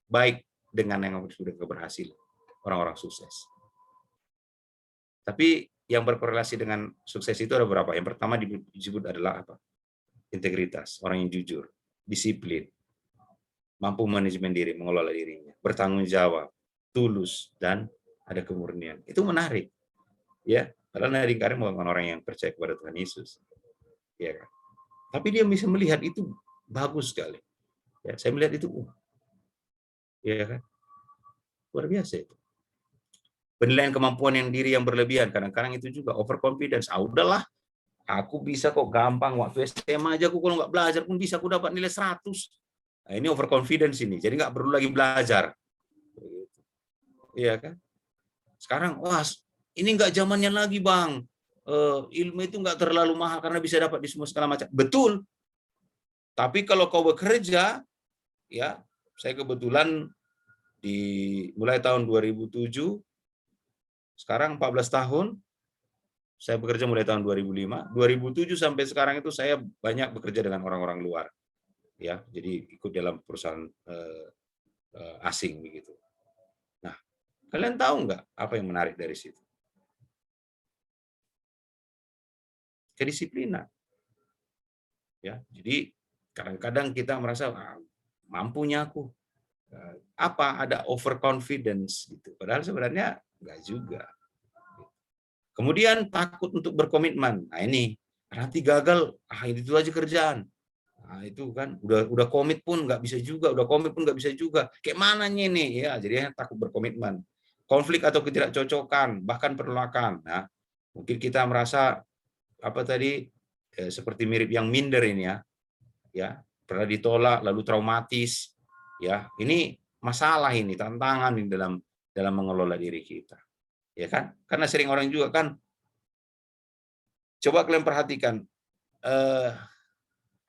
baik dengan yang sudah keberhasilan orang-orang sukses. Tapi yang berkorelasi dengan sukses itu ada beberapa. Yang pertama disebut adalah integritas, orang yang jujur, disiplin, mampu manajemen diri, mengelola dirinya, bertanggung jawab, tulus, dan ada kemurnian. Itu menarik, ya. Padahal Nadiem Karim bukan orang yang percaya kepada Tuhan Yesus, ya kan? Tapi dia bisa melihat itu bagus sekali. Ya, saya melihat itu, ya kan, luar biasa itu. Penilaian kemampuan yang diri yang berlebihan, kadang-kadang itu juga overconfidence. Udahlah, aku bisa kok, gampang, waktu SMA aja aku kalau nggak belajar pun bisa aku dapat nilai 100. Nah, ini overconfidence ini, jadi nggak perlu lagi belajar. Iya kan? Sekarang, wah, ini nggak zamannya lagi, Bang. Ilmu itu nggak terlalu mahal karena bisa dapat di semua segala macam. Betul. Tapi kalau kau bekerja, ya, saya kebetulan mulai tahun 2007, sekarang 14 tahun, saya bekerja mulai tahun 2005. 2007 sampai sekarang itu saya banyak bekerja dengan orang-orang luar. Ya, jadi ikut dalam perusahaan asing begitu. Nah, kalian tahu nggak apa yang menarik dari situ? Kedisiplinan. Ya, jadi kadang-kadang kita merasa mampunya aku. Ada overconfidence gitu. Padahal sebenarnya nggak juga. Kemudian takut untuk berkomitmen. Nah ini nanti gagal, itu aja kerjaan. Nah, itu kan udah komit pun nggak bisa juga, udah komit pun nggak bisa juga. Kayak mananya nih ya, jadinya takut berkomitmen. Konflik atau ketidakcocokan, bahkan penolakan. Nah, mungkin kita merasa seperti mirip yang minder ini ya, pernah ditolak lalu traumatis, ya. Ini masalah, ini tantangan ini dalam mengelola diri kita. Ya kan? Karena sering orang juga kan, coba kalian perhatikan,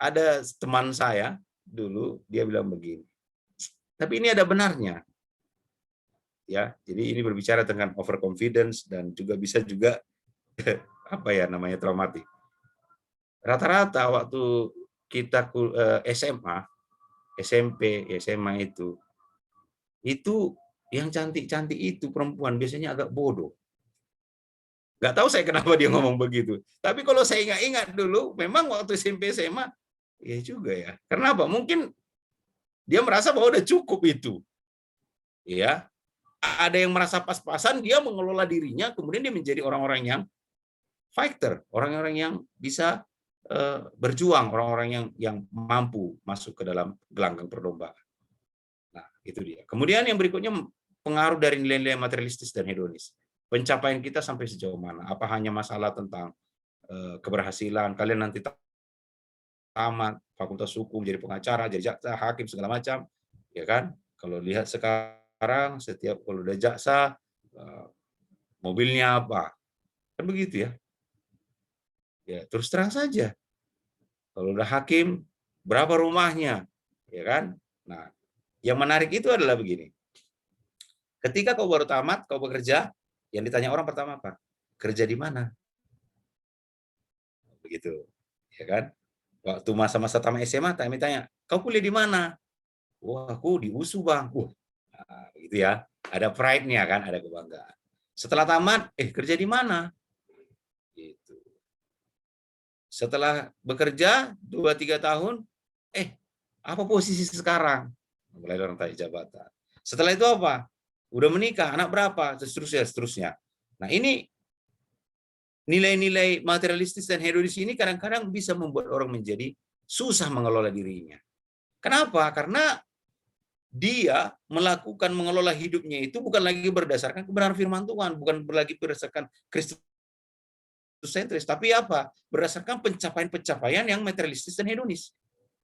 ada teman saya dulu, dia bilang begini, tapi ini ada benarnya. Ya, jadi ini berbicara tentang overconfidence dan juga bisa juga traumatik. Rata-rata waktu kita SMA, SMP, SMA itu yang cantik-cantik itu perempuan biasanya agak bodoh. Nggak tahu saya kenapa dia ngomong begitu. Tapi kalau saya ingat-ingat dulu, memang waktu SMP, SMA, ya juga ya. Karena apa? Mungkin dia merasa bahwa udah cukup itu. Ya, ada yang merasa pas-pasan, dia mengelola dirinya, kemudian dia menjadi orang-orang yang fighter, orang-orang yang bisa berjuang, orang-orang yang mampu masuk ke dalam gelanggang perlombaan. Nah, itu dia. Kemudian yang berikutnya, pengaruh dari nilai-nilai materialistis dan hedonis. Pencapaian kita sampai sejauh mana? Apa hanya masalah tentang keberhasilan, kalian nanti tamat fakultas hukum, jadi pengacara, jadi jaksa, hakim, segala macam, ya kan? Kalau lihat sekarang, setiap kalau udah jaksa, mobilnya apa? Kan begitu ya. Ya, terus terang saja. Kalau udah hakim, berapa rumahnya? Ya kan? Nah, yang menarik itu adalah begini. Ketika kau baru tamat, kau bekerja, yang ditanya orang pertama apa? Kerja di mana? Begitu. Ya kan? Waktu masa-masa tamat SMA, kami tanya, kau kuliah di mana? Wah, aku di USU, Bang. Nah, gitu ya. Ada pride-nya kan, ada kebanggaan. Setelah tamat, kerja di mana? Gitu. Setelah bekerja 2-3 tahun, apa posisi sekarang? Mulai orang tanya jabatan. Setelah itu apa? Udah menikah, anak berapa? Seterusnya. Nah, ini nilai-nilai materialistis dan hedonis ini kadang-kadang bisa membuat orang menjadi susah mengelola dirinya. Kenapa? Karena dia melakukan mengelola hidupnya itu bukan lagi berdasarkan kebenaran firman Tuhan, bukan lagi berdasarkan Kristus sentris, tapi apa? Berdasarkan pencapaian-pencapaian yang materialistis dan hedonis.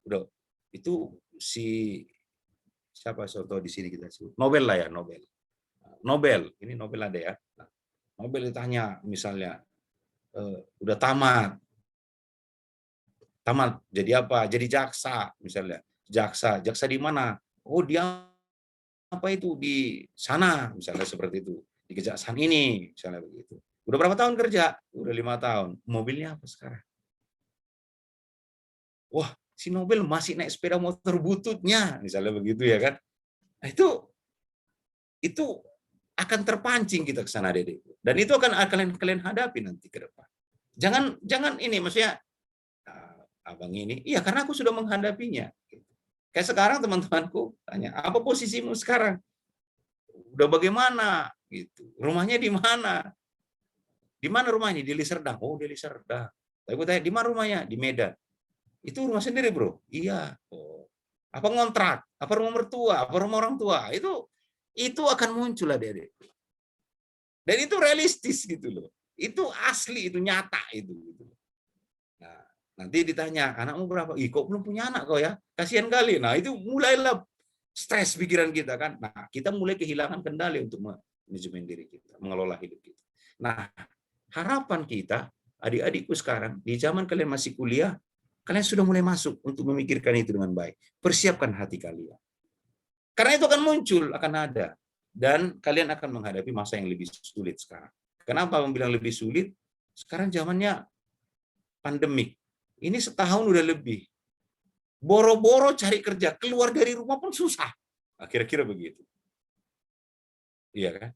Udah, itu si siapa contoh di sini kita sebut Nobel lah ya, Nobel ini Nobel ada ya. Nah, Nobel ditanya misalnya udah tamat jadi apa? Jadi jaksa misalnya. Jaksa di mana? Oh dia apa itu di sana misalnya seperti itu, di kejaksaan ini misalnya begitu. Udah berapa tahun kerja? Udah 5 tahun. Mobilnya apa sekarang? Wah, si Nobel masih naik sepeda motor bututnya misalnya begitu ya kan. Nah, itu akan terpancing kita ke sana, Dede. Dan itu akan kalian hadapi nanti ke depan. Jangan ini maksudnya abang ini, iya karena aku sudah menghadapinya. Kayak sekarang teman-temanku tanya, apa posisimu sekarang? Udah bagaimana? Gitu. Rumahnya di mana? Di mana rumahnya? Di Liserdang. Oh, di Liserdang. Tapi aku tanya, di mana rumahnya? Di Medan. Itu rumah sendiri, bro? Iya. Oh. Apa ngontrak? Apa rumah mertua? Apa rumah orang tua? Itu akan muncul lah, Dede. Dan itu realistis gitu loh. Itu asli, itu nyata itu. Gitu. Nah, nanti ditanya, anakmu berapa? Ih, kok belum punya anak kok ya? Kasihan kali. Nah, itu mulailah stres pikiran kita kan. Nah, kita mulai kehilangan kendali untuk manajemen diri kita, mengelola hidup kita. Nah, harapan kita, adik-adikku sekarang, di zaman kalian masih kuliah, kalian sudah mulai masuk untuk memikirkan itu dengan baik. Persiapkan hati kalian. Karena itu akan muncul, akan ada. Dan kalian akan menghadapi masa yang lebih sulit sekarang. Kenapa bilang lebih sulit? Sekarang zamannya pandemik. Ini setahun udah lebih. Boro-boro cari kerja, keluar dari rumah pun susah. Kira-kira begitu. Iya kan?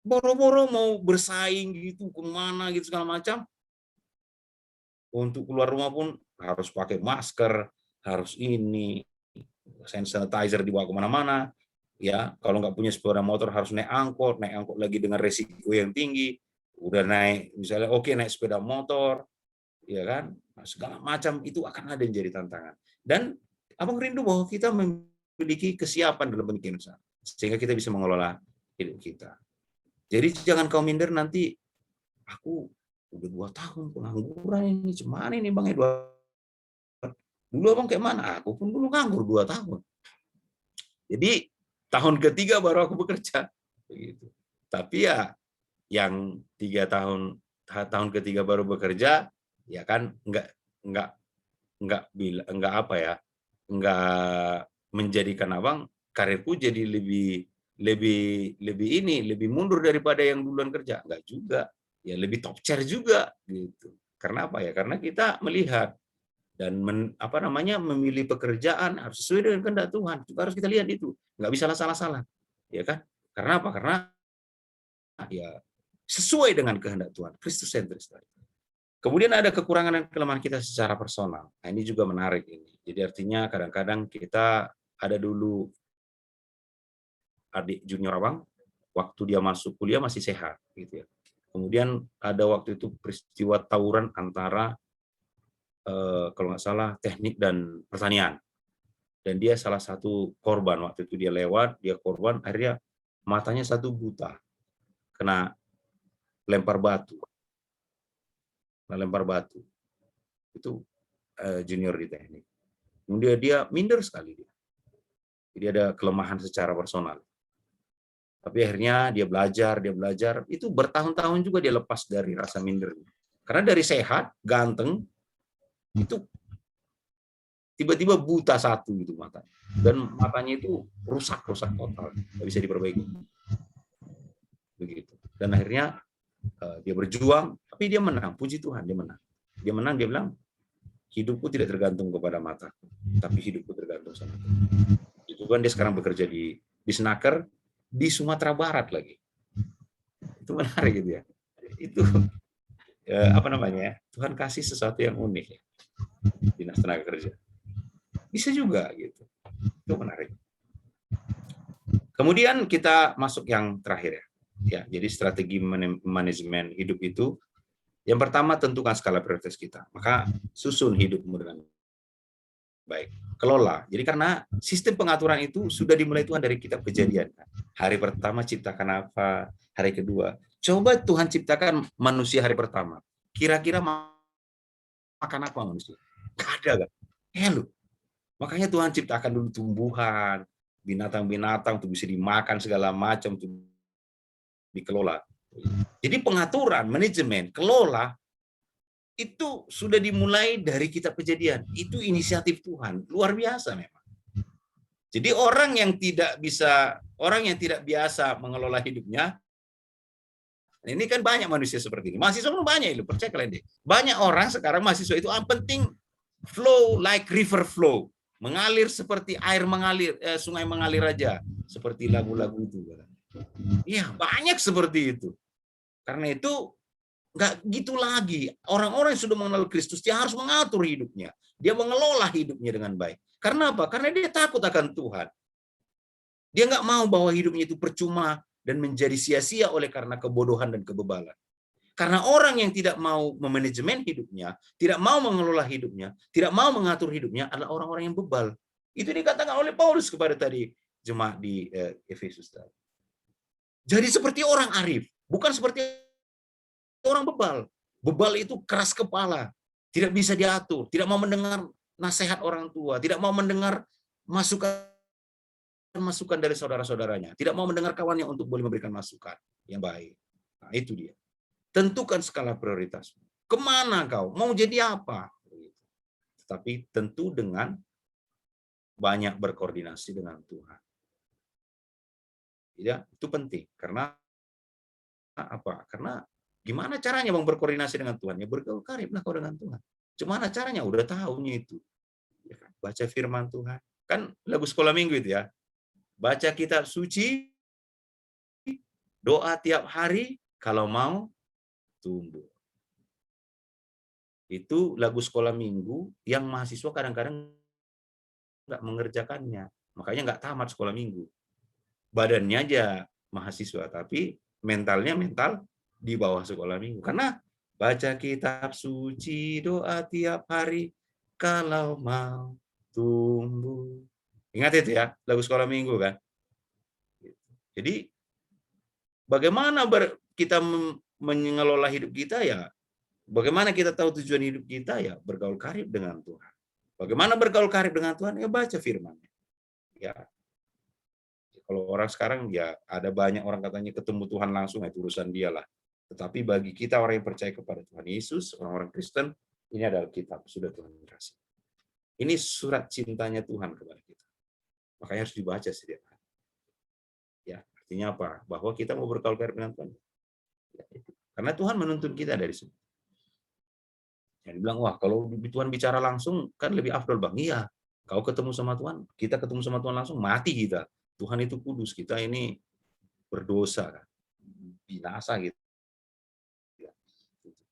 Boro-boro mau bersaing gitu, kemana gitu segala macam. Untuk keluar rumah pun harus pakai masker, harus ini, sanitizer dibawa kemana-mana. Ya, kalau nggak punya sepeda motor harus naik angkot lagi dengan resiko yang tinggi. Udah naik, misalnya oke naik sepeda motor, ya kan? Nah, segala macam itu akan ada yang jadi tantangan. Dan abang rindu bahwa kita memiliki kesiapan dalam pemikiran sehingga kita bisa mengelola hidup kita. Jadi jangan kau minder nanti aku udah 2 tahun pengangguran ini, cuman ini Bang Edward. Dulu abang kayak mana? Aku pun dulu nganggur 2 tahun. Jadi tahun ketiga baru aku bekerja. Begitu. Tapi ya yang 3 tahun ketiga baru bekerja, ya kan enggak menjadikan abang karirku jadi lebih mundur daripada yang duluan kerja, enggak juga. Ya lebih top chair juga gitu. Karena apa ya? Karena kita melihat dan memilih pekerjaan harus sesuai dengan kehendak Tuhan. Juga harus kita lihat itu, nggak bisa salah-salah, ya kan? Karena apa? Karena ya sesuai dengan kehendak Tuhan, Kristus sentris. Kemudian ada kekurangan dan kelemahan kita secara personal. Nah, ini juga menarik ini. Jadi artinya kadang-kadang kita ada dulu adik junior abang, waktu dia masuk kuliah masih sehat, gitu ya. Kemudian ada waktu itu peristiwa tawuran antara kalau nggak salah teknik dan pertanian. Dan dia salah satu korban. Waktu itu dia lewat, dia korban, akhirnya matanya satu buta. Kena lempar batu. Itu junior di teknik. Kemudian dia minder sekali. Jadi ada kelemahan secara personal. Tapi akhirnya dia belajar. Itu bertahun-tahun juga dia lepas dari rasa minder. Karena dari sehat, ganteng, itu tiba-tiba buta satu gitu matanya. Dan matanya itu rusak total. Nggak bisa diperbaiki. Begitu. Dan akhirnya dia berjuang, tapi dia menang. Puji Tuhan, dia menang. Dia bilang, hidupku tidak tergantung kepada mataku, tapi hidupku tergantung sama Tuhan. Itu kan dia sekarang bekerja di Senaker, di Sumatera Barat lagi. Itu menarik gitu ya. Itu Tuhan kasih sesuatu yang unik ya. Dinas tenaga kerja. Bisa juga gitu. Itu menarik. Kemudian kita masuk yang terakhir ya. Ya, jadi strategi manajemen hidup itu yang pertama tentukan skala prioritas kita. Maka susun hidupmu dengan Baik, kelola. Jadi karena sistem pengaturan itu sudah dimulai Tuhan dari kitab Kejadian. Hari pertama ciptakan apa, hari kedua. Coba Tuhan ciptakan manusia hari pertama. Kira-kira makan apa manusia? Gak ada kan? Loh. Makanya Tuhan ciptakan dulu tumbuhan, binatang-binatang untuk bisa dimakan segala macam, untuk dikelola. Jadi pengaturan, manajemen, kelola itu sudah dimulai dari kitab Kejadian. Itu inisiatif Tuhan, luar biasa memang. Jadi orang yang tidak biasa mengelola hidupnya, ini kan banyak manusia seperti ini. Mahasiswa pun banyak itu, percaya kalian deh. Banyak orang sekarang mahasiswa itu yang penting flow like river flow, mengalir seperti air mengalir, sungai mengalir aja, seperti lagu-lagu itu. Iya, banyak seperti itu. Karena itu nggak gitu lagi. Orang-orang yang sudah mengenal Kristus, dia harus mengatur hidupnya. Dia mengelola hidupnya dengan baik. Karena apa? Karena dia takut akan Tuhan. Dia nggak mau bahwa hidupnya itu percuma dan menjadi sia-sia oleh karena kebodohan dan kebebalan. Karena orang yang tidak mau memanajemen hidupnya, tidak mau mengelola hidupnya, tidak mau mengatur hidupnya adalah orang-orang yang bebal. Itu dikatakan oleh Paulus kepada tadi jemaat di Efesus. Jadi seperti orang arif, bukan seperti orang bebal. Bebal itu keras kepala, tidak bisa diatur, tidak mau mendengar nasihat orang tua, tidak mau mendengar masukan dari saudara-saudaranya, tidak mau mendengar kawannya untuk boleh memberikan masukan yang baik. Nah, itu dia. Tentukan skala prioritas. Kemana kau? Mau jadi apa? Tapi tentu dengan banyak berkoordinasi dengan Tuhan. Ya, itu penting. Karena apa? Karena gimana caranya Bang berkoordinasi dengan Tuhan? Ya bergaul kariblah kau dengan Tuhan. Gimana caranya? Udah tahunya itu. Ya kan? Baca firman Tuhan. Kan lagu sekolah minggu itu ya. Baca kitab suci, doa tiap hari, kalau mau tumbuh. Itu lagu sekolah minggu yang mahasiswa kadang-kadang nggak mengerjakannya. Makanya nggak tamat sekolah minggu. Badannya aja mahasiswa, tapi mentalnya mental di bawah sekolah minggu. Karena baca kitab suci, doa tiap hari, kalau mau tumbuh. Ingat itu ya, lagu sekolah minggu kan. Jadi bagaimana kita mengelola hidup kita ya, bagaimana kita tahu tujuan hidup kita ya, bergaul karib dengan Tuhan. Bagaimana bergaul karib dengan Tuhan? Ya baca firman-Nya. Ya. Kalau orang sekarang ya ada banyak orang katanya ketemu Tuhan langsung, itu urusan dia lah. Tetapi bagi kita orang yang percaya kepada Tuhan Yesus, orang-orang Kristen, ini adalah kitab, sudah Tuhan kasih. Ini surat cintanya Tuhan kepada kita. Makanya harus dibaca setiap hari. Ya, artinya apa? Bahwa kita mau bergaul karib dengan Tuhan. Ya, itu. Karena Tuhan menuntun kita dari sini. Yang dibilang, wah kalau Tuhan bicara langsung kan lebih afdol Bang. Iya, kau ketemu sama Tuhan, kita ketemu sama Tuhan langsung, mati kita. Tuhan itu kudus, kita ini berdosa, binasa gitu.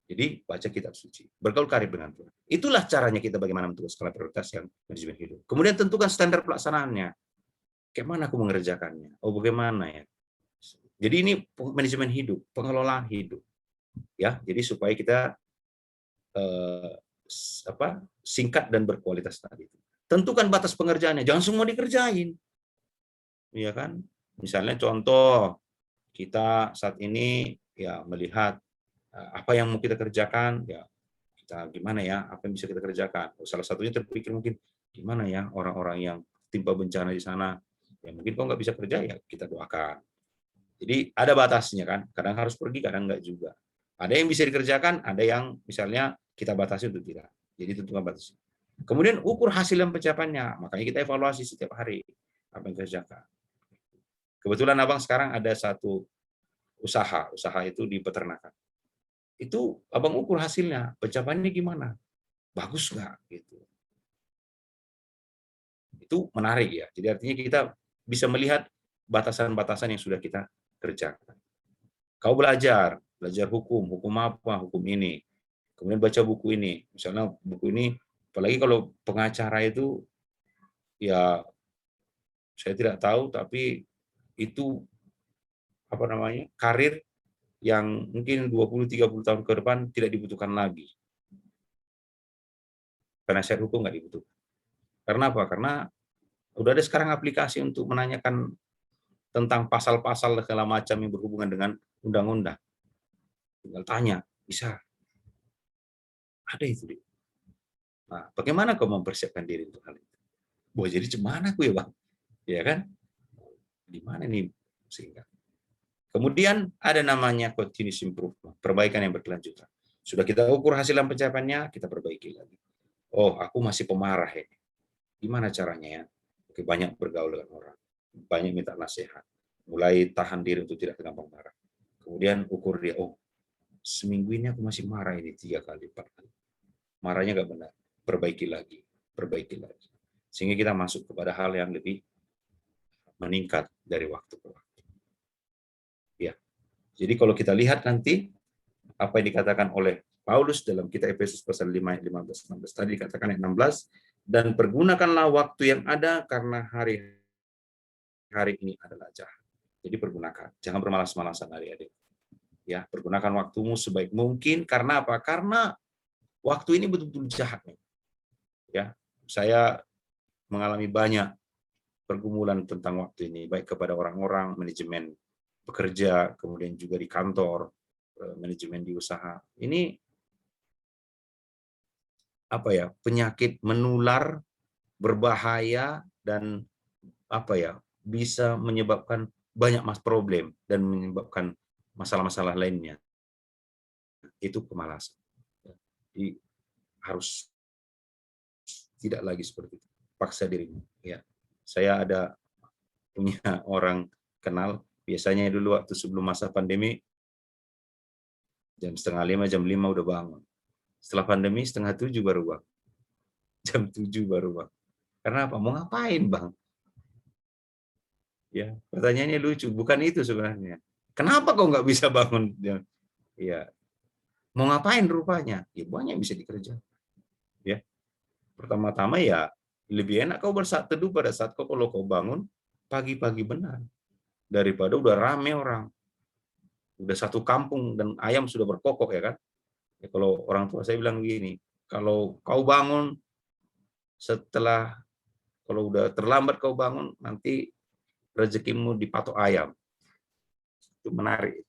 Jadi baca kitab suci, bergaul karib dengan Tuhan. Itulah caranya kita bagaimana menentukan skala prioritas yang manajemen hidup. Kemudian tentukan standar pelaksanaannya. Kayak mana aku mengerjakannya? Oh bagaimana ya? Jadi ini manajemen hidup, pengelolaan hidup. Ya, jadi supaya kita singkat dan berkualitas tadi. Tentukan batas pengerjaannya, jangan semua dikerjain. Iya kan? Misalnya contoh, kita saat ini ya melihat apa yang mau kita kerjakan, ya kita gimana ya, apa yang bisa kita kerjakan. Salah satunya terpikir mungkin gimana ya orang-orang yang timpa bencana di sana, ya mungkin kok nggak bisa kerja, ya kita doakan. Jadi ada batasnya kan, kadang harus pergi, kadang nggak juga. Ada yang bisa dikerjakan, ada yang misalnya kita batasi untuk tidak. Jadi tentukan batas. Kemudian ukur hasil dan pencapaiannya, makanya kita evaluasi setiap hari apa yang dikerjakan. Kebetulan Abang sekarang ada satu usaha itu di peternakan. Itu Abang ukur hasilnya, pencapaiannya gimana? Bagus nggak? Gitu. Itu menarik ya. Jadi artinya kita bisa melihat batasan-batasan yang sudah kita kerjakan. Kau belajar hukum apa, hukum ini. Kemudian baca buku ini. Misalnya buku ini, apalagi kalau pengacara itu, ya saya tidak tahu, tapi itu karir yang mungkin 20-30 tahun ke depan tidak dibutuhkan lagi. Penasihat hukum nggak dibutuhkan. Karena apa? Karena udah ada sekarang aplikasi untuk menanyakan tentang pasal-pasal segala macam yang berhubungan dengan undang-undang. Tinggal tanya, bisa. Ada itu. Nah, bagaimana kau mempersiapkan diri untuk hal itu? Wah, jadi gimana aku ya, Bang? Ya kan? Di mana nih? Sehingga. Kemudian ada namanya continuous improvement, perbaikan yang berkelanjutan. Sudah kita ukur hasil pencapaiannya, kita perbaiki lagi. Oh, aku masih pemarah ya. Gimana caranya ya? Oke, banyak bergaul dengan orang, banyak minta nasihat, mulai tahan diri untuk tidak gampang marah. Kemudian ukur dia, oh, seminggu ini aku masih marah ini 3 kali, 4 kali. Marahnya nggak benar, perbaiki lagi. Sehingga kita masuk kepada hal yang lebih meningkat dari waktu ke waktu. Ya, jadi kalau kita lihat nanti apa yang dikatakan oleh Paulus dalam kitab Efesus pasal 5 ayat 15-16 tadi dikatakan ayat 16, dan pergunakanlah waktu yang ada karena hari ini adalah jahat. Jadi pergunakan, jangan bermalas-malasan adik-adik. Ya, pergunakan waktumu sebaik mungkin. Karena apa? Karena waktu ini betul-betul jahat nih. Ya, saya mengalami banyak pergumulan tentang waktu ini, baik kepada orang-orang, manajemen pekerja, kemudian juga di kantor, manajemen di usaha. Ini apa ya? Penyakit menular, berbahaya, dan apa ya? Bisa menyebabkan banyak problem dan menyebabkan masalah-masalah lainnya. Itu kemalasan. Jadi harus tidak lagi seperti itu. Paksa dirimu. Ya, saya ada punya orang kenal. Biasanya dulu waktu sebelum masa pandemi jam 4:30, jam 5 udah bangun. Setelah pandemi 6:30 baru bangun. Jam 7 baru bangun. Karena apa? Mau ngapain, Bang? Ya, pertanyaannya lucu. Bukan itu sebenarnya. Kenapa kau nggak bisa bangun? Ya, mau ngapain rupanya? Ya, banyak bisa dikerjakan. Ya, pertama-tama ya lebih enak kau bersaat teduh pada saat kalau kau bangun pagi-pagi benar daripada udah rame orang, udah satu kampung dan ayam sudah berkokok ya kan. Ya, kalau orang tua saya bilang begini, kalau kau bangun setelah kalau udah terlambat kau bangun nanti rezekimu dipatok ayam. Itu menarik.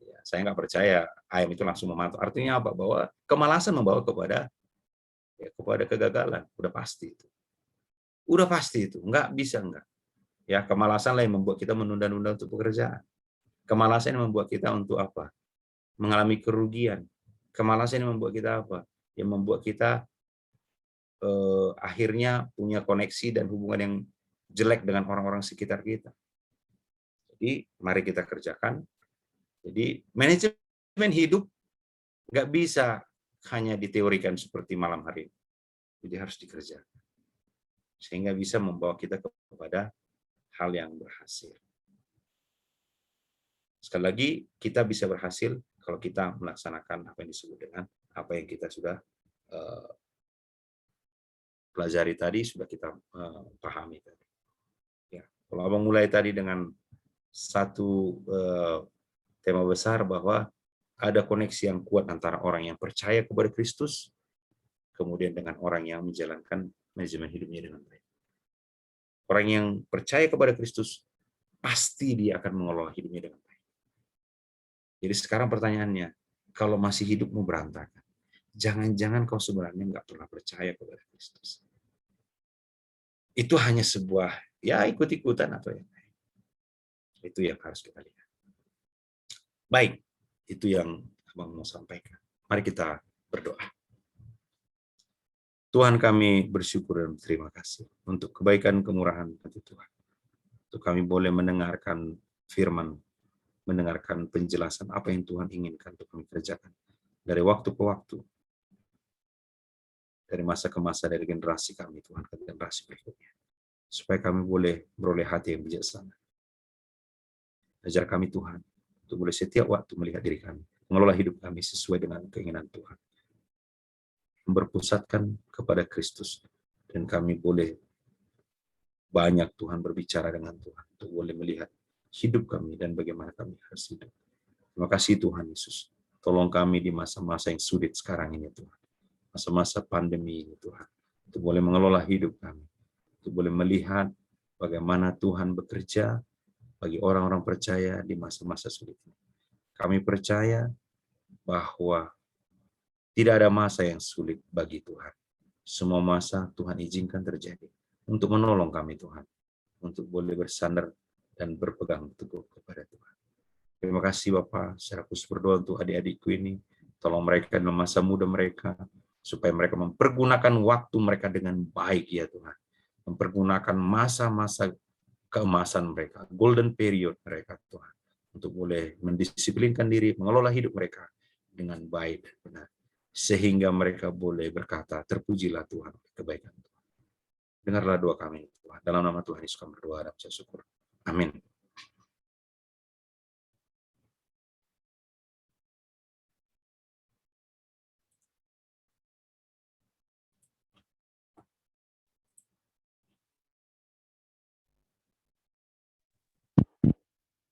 Ya, saya nggak percaya ayam itu langsung mematok. Artinya apa? Bahwa kemalasan membawa kepada kegagalan. Udah pasti itu. Udah pasti itu. Nggak bisa enggak. Ya, kemalasan lah yang membuat kita menunda-nunda untuk pekerjaan. Kemalasan yang membuat kita untuk apa? Mengalami kerugian. Kemalasan yang membuat kita apa? Yang membuat kita akhirnya punya koneksi dan hubungan yang jelek dengan orang-orang sekitar kita. Jadi mari kita kerjakan. Jadi manajemen hidup nggak bisa hanya diteorikan seperti malam hari. Jadi harus dikerjakan. Sehingga bisa membawa kita kepada hal yang berhasil. Sekali lagi, kita bisa berhasil kalau kita melaksanakan apa yang disebut dengan apa yang kita sudah pelajari tadi, sudah kita pahami tadi. Ya, kalau Abang mulai tadi dengan satu tema besar bahwa ada koneksi yang kuat antara orang yang percaya kepada Kristus, kemudian dengan orang yang menjalankan manajemen hidupnya dengan baik. Orang yang percaya kepada Kristus, pasti dia akan mengelola hidupnya dengan baik. Jadi sekarang pertanyaannya, kalau masih hidupmu berantakan, jangan-jangan kau sebenarnya nggak pernah percaya kepada Kristus. Itu hanya sebuah, ya ikut-ikutan atau yang lain. Itu yang harus kita lihat. Baik, itu yang Abang mau sampaikan. Mari kita berdoa. Tuhan, kami bersyukur dan terima kasih untuk kebaikan kemurahan hati Tuhan. Untuk kami boleh mendengarkan firman, mendengarkan penjelasan apa yang Tuhan inginkan untuk kami kerjakan. Dari waktu ke waktu. Dari masa ke masa, dari generasi kami Tuhan ke generasi berikutnya. Supaya kami boleh beroleh hati yang bijaksana. Ajar kami Tuhan, untuk boleh setiap waktu melihat diri kami, mengelola hidup kami sesuai dengan keinginan Tuhan. Berpusatkan kepada Kristus, dan kami boleh banyak Tuhan berbicara dengan Tuhan, untuk boleh melihat hidup kami dan bagaimana kami harus hidup. Terima kasih Tuhan Yesus. Tolong kami di masa-masa yang sulit sekarang ini Tuhan. Masa-masa pandemi ini Tuhan. untuk boleh mengelola hidup kami, untuk boleh melihat bagaimana Tuhan bekerja bagi orang-orang percaya di masa-masa sulit. Kami percaya bahwa tidak ada masa yang sulit bagi Tuhan. Semua masa Tuhan izinkan terjadi untuk menolong kami Tuhan, untuk boleh bersandar dan berpegang teguh kepada Tuhan. Terima kasih Bapak, saya khusus berdoa untuk adik-adikku ini, tolong mereka dalam masa muda mereka, supaya mereka mempergunakan waktu mereka dengan baik ya Tuhan. Mempergunakan masa-masa keemasan mereka, golden period mereka Tuhan, untuk boleh mendisiplinkan diri, mengelola hidup mereka dengan baik dan benar. Sehingga mereka boleh berkata, terpujilah Tuhan, kebaikan Tuhan. Dengarlah doa kami, Tuhan. Dalam nama Tuhan Yesus kami berdoa dan saya syukur. Amin.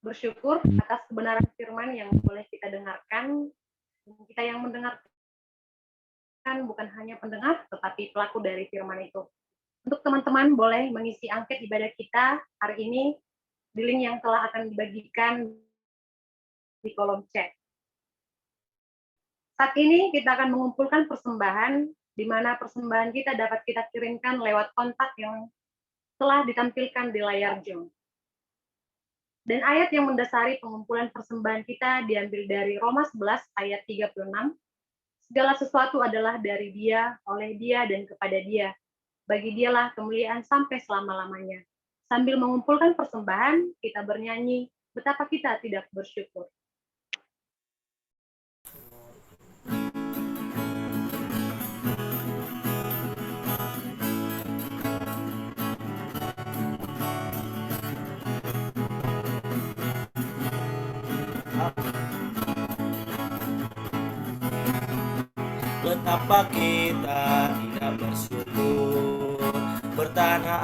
Bersyukur atas kebenaran firman yang boleh kita dengarkan. Kita yang mendengarkan bukan hanya pendengar, tetapi pelaku dari firman itu. Untuk teman-teman boleh mengisi angket ibadah kita hari ini di link yang telah akan dibagikan di kolom chat. Saat ini kita akan mengumpulkan persembahan, di mana persembahan kita dapat kita kirimkan lewat kontak yang telah ditampilkan di layar Zoom. Dan ayat yang mendasari pengumpulan persembahan kita diambil dari Roma 11 ayat 36. Segala sesuatu adalah dari Dia, oleh Dia, dan kepada Dia. Bagi Dialah kemuliaan sampai selama-lamanya. Sambil mengumpulkan persembahan, kita bernyanyi, betapa kita tidak bersyukur. Betapa kita tidak bersyukur, bertanah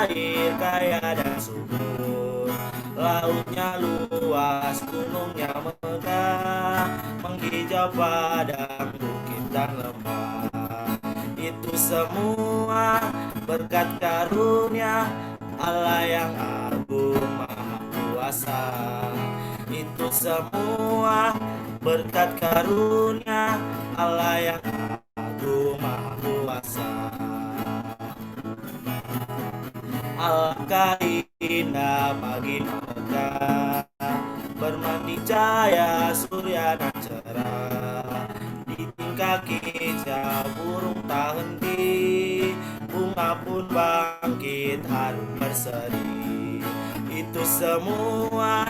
air kaya dan subur, lautnya luas, gunungnya megah, menghijau padang, bukit dan lembah. Itu semua berkat karunia Allah yang agung maha kuasa. Itu semua berkat karunia Allah yang agung maha kuasa. Alangkah indah pagi mereka, bermandi cahaya surya dan cerah. Di tingkah kicau burung tak henti, bunga pun bangkit harum berseri. Itu semua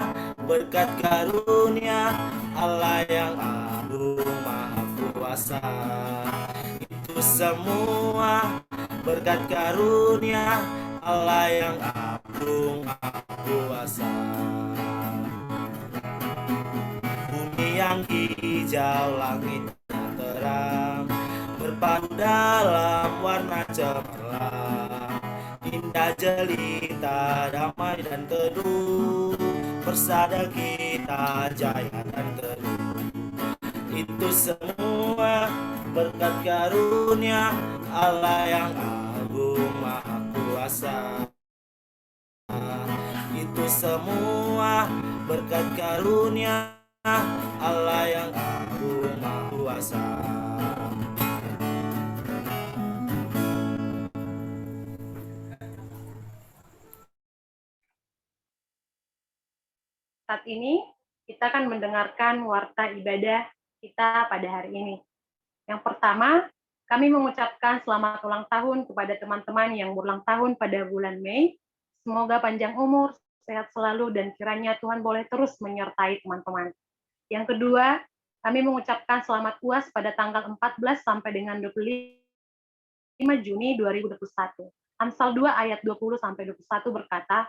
berkat karunia Allah yang agung maha kuasa. Itu semua berkat karunia Allah yang agung maha kuasa. Bumi yang hijau, langit yang terang, berpadu dalam warna cemerlang. Indah jelita, damai dan teduh, persada kita jaya dan teduh. Itu semua berkat karunia Allah yang agung maha kuasa. Itu semua berkat karunia Allah yang agung maha kuasa. Saat ini kita akan mendengarkan warta ibadah kita pada hari ini. Yang pertama, kami mengucapkan selamat ulang tahun kepada teman-teman yang berulang tahun pada bulan Mei. Semoga panjang umur, sehat selalu, dan kiranya Tuhan boleh terus menyertai teman-teman. Yang kedua, kami mengucapkan selamat UAS pada tanggal 14 sampai dengan 25 Juni 2021. Amsal 2 ayat 20-21 berkata,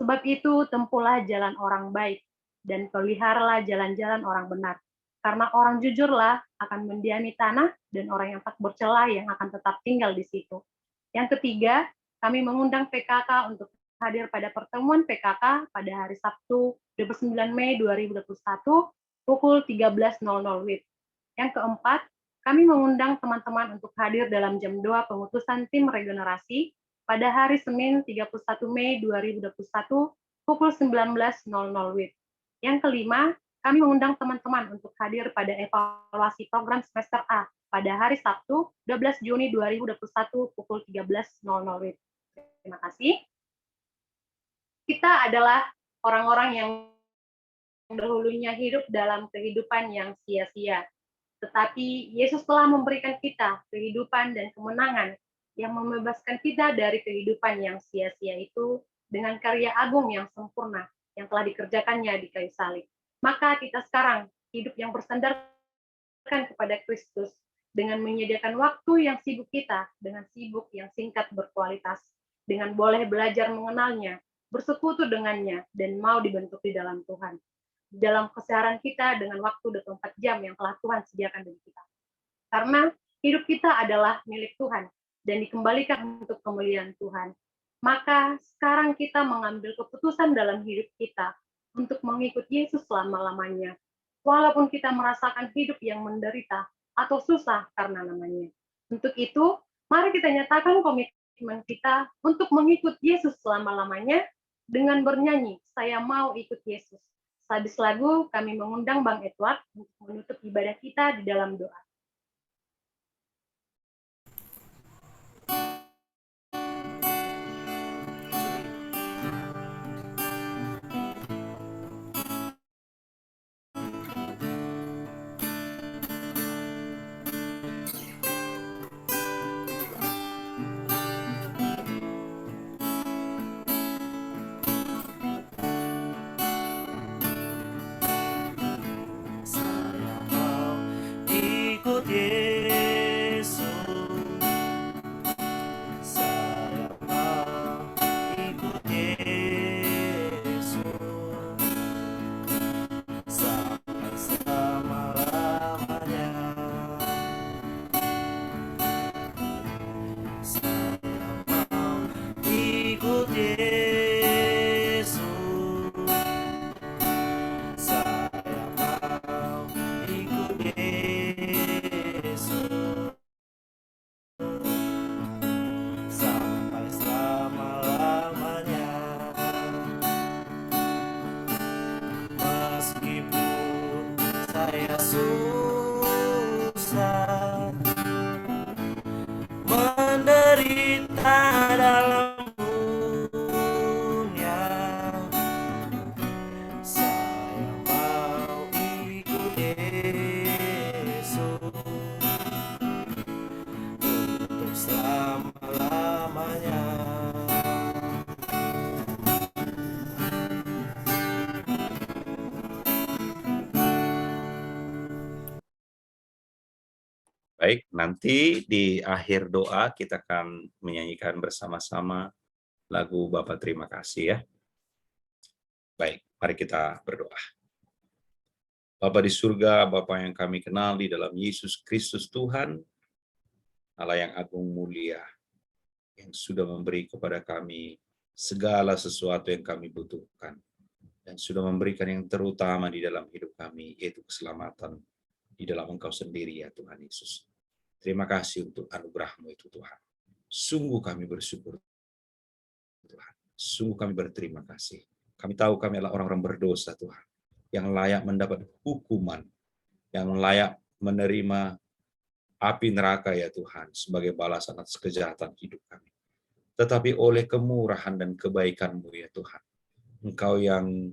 sebab itu tempuhlah jalan orang baik, dan peliharalah jalan-jalan orang benar. Karena orang jujurlah akan mendiami tanah, dan orang yang tak bercela yang akan tetap tinggal di situ. Yang ketiga, kami mengundang PKK untuk hadir pada pertemuan PKK pada hari Sabtu 29 Mei 2021 pukul 13.00 WIB. Yang keempat, kami mengundang teman-teman untuk hadir dalam jam doa pengutusan tim regenerasi pada hari Senin 31 Mei 2021 pukul 19.00 WIB. Yang kelima, kami mengundang teman-teman untuk hadir pada evaluasi program semester A pada hari Sabtu 12 Juni 2021 pukul 13.00 WIB. Terima kasih. Kita adalah orang-orang yang dahulunya hidup dalam kehidupan yang sia-sia. Tetapi Yesus telah memberikan kita kehidupan dan kemenangan yang membebaskan kita dari kehidupan yang sia-sia itu dengan karya agung yang sempurna yang telah dikerjakannya di kayu salib. Maka kita sekarang hidup yang bersandarkan kepada Kristus dengan menyediakan waktu yang sibuk kita dengan sibuk yang singkat berkualitas, dengan boleh belajar mengenalnya, bersekutu dengannya, dan mau dibentuk di dalam Tuhan. Dalam keseharian kita dengan waktu 24 jam yang telah Tuhan sediakan bagi kita. Karena hidup kita adalah milik Tuhan dan dikembalikan untuk kemuliaan Tuhan. Maka sekarang kita mengambil keputusan dalam hidup kita untuk mengikut Yesus selama-lamanya. Walaupun kita merasakan hidup yang menderita atau susah karena namanya. Untuk itu, mari kita nyatakan komitmen kita untuk mengikut Yesus selama-lamanya dengan bernyanyi, "Saya mau ikut Yesus." Sehabis lagu, kami mengundang Bang Edward untuk menutup ibadah kita di dalam doa. Baik, nanti di akhir doa kita akan menyanyikan bersama-sama lagu Bapa Terima Kasih ya. Baik, mari kita berdoa. Bapa di surga, Bapa yang kami kenal di dalam Yesus Kristus Tuhan, Allah yang agung mulia, yang sudah memberi kepada kami segala sesuatu yang kami butuhkan, dan sudah memberikan yang terutama di dalam hidup kami, yaitu keselamatan di dalam Engkau sendiri ya Tuhan Yesus. Terima kasih untuk anugerah-Mu itu Tuhan. Sungguh kami bersyukur Tuhan. Sungguh kami berterima kasih. Kami tahu kami adalah orang-orang berdosa Tuhan, yang layak mendapat hukuman, yang layak menerima api neraka ya Tuhan, sebagai balasan atas kejahatan hidup kami. Tetapi oleh kemurahan dan kebaikan-Mu ya Tuhan, Engkau yang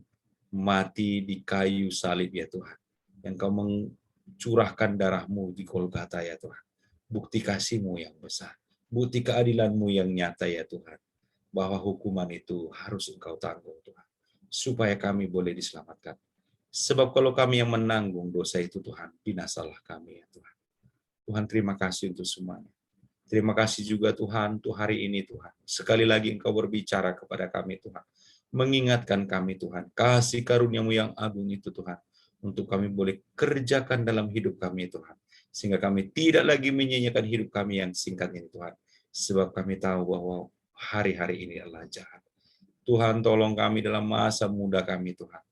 mati di kayu salib ya Tuhan, yang Engkau mencurahkan darah-Mu di Golgota ya Tuhan. Bukti kasih-Mu yang besar, bukti keadilan-Mu yang nyata ya Tuhan, bahwa hukuman itu harus Engkau tanggung Tuhan, supaya kami boleh diselamatkan. Sebab kalau kami yang menanggung dosa itu Tuhan, binasalah kami ya Tuhan. Tuhan terima kasih untuk semuanya. Terima kasih juga Tuhan untuk hari ini Tuhan. Sekali lagi Engkau berbicara kepada kami Tuhan, mengingatkan kami Tuhan, kasih karunia-Mu yang agung itu Tuhan, untuk kami boleh kerjakan dalam hidup kami Tuhan, sehingga kami tidak lagi menyia-nyiakan hidup kami yang singkat ini Tuhan, sebab kami tahu bahwa hari-hari ini adalah jahat. Tuhan tolong kami dalam masa muda kami Tuhan,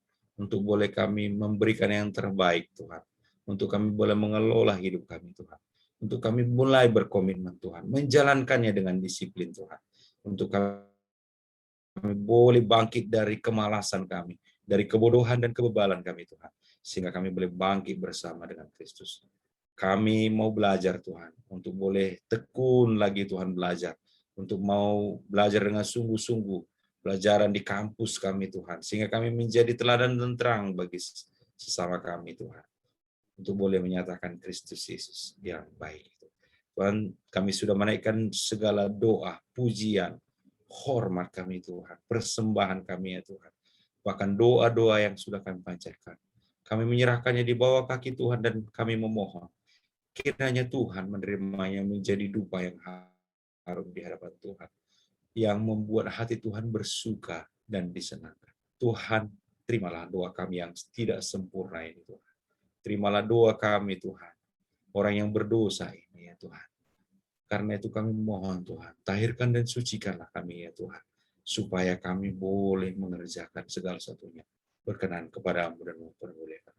untuk boleh kami memberikan yang terbaik Tuhan, untuk kami boleh mengelola hidup kami Tuhan, untuk kami mulai berkomitmen Tuhan, menjalankannya dengan disiplin Tuhan, untuk kami boleh bangkit dari kemalasan kami, dari kebodohan dan kebebalan kami Tuhan, sehingga kami boleh bangkit bersama dengan Kristus. Kami mau belajar Tuhan, untuk boleh tekun lagi Tuhan belajar, untuk mau belajar dengan sungguh-sungguh, pelajaran di kampus kami Tuhan, sehingga kami menjadi teladan dan terang bagi sesama kami Tuhan, untuk boleh menyatakan Kristus Yesus yang baik. Tuhan, kami sudah menaikkan segala doa, pujian, hormat kami Tuhan, persembahan kami ya Tuhan, bahkan doa-doa yang sudah kami panjatkan. Kami menyerahkannya di bawah kaki Tuhan dan kami memohon, kiranya Tuhan menerimanya menjadi dupa yang harum di hadapan Tuhan, yang membuat hati Tuhan bersuka dan disenangkan. Tuhan, terimalah doa kami yang tidak sempurna ini Tuhan. Terimalah doa kami Tuhan, orang yang berdosa ini ya Tuhan. Karena itu kami mohon Tuhan, tahirkan dan sucikanlah kami ya Tuhan, supaya kami boleh mengerjakan segala satunya berkenan kepadamu dan mempermuliakan.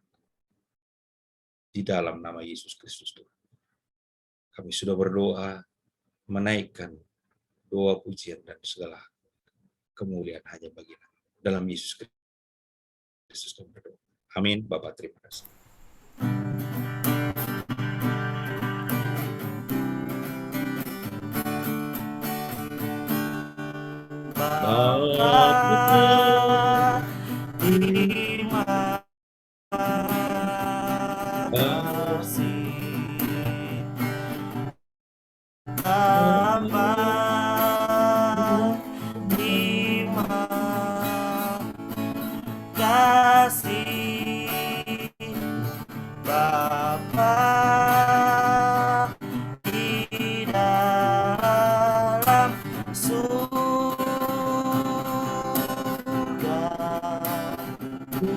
Di dalam nama Yesus Kristus Tuhan, kami sudah berdoa, menaikkan doa pujian dan segala kemuliaan hanya bagi nama. Dalam Yesus Kristus kami berdoa. Amin. Bapak terima kasih. Bapa, terima kasih. Bapa, terima kasih. Bapa di dalam surga, ku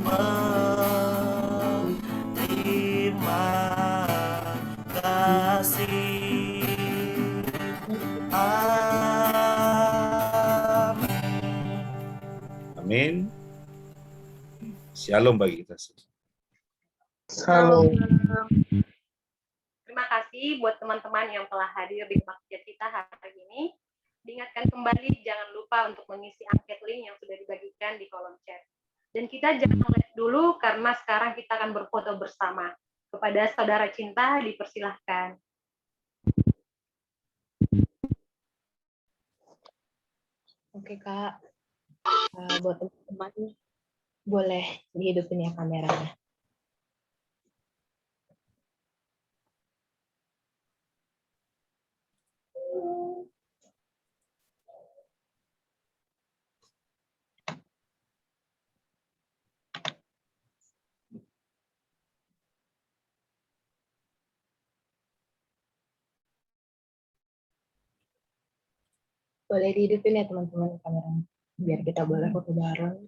berterima kasih. Amin. Shalom bagi kita semua. Salam. Terima kasih buat teman-teman yang telah hadir di bakti kita hari ini. Diingatkan kembali, jangan lupa untuk mengisi angket link yang sudah dibagikan di kolom chat. Dan kita jangan live dulu karena sekarang kita akan berfoto bersama. Kepada saudara cinta dipersilahkan. Oke Kak, buat teman-teman boleh dihidupin ya kameranya. Boleh dihidupin ya teman-teman kameranya, biar kita boleh foto bareng.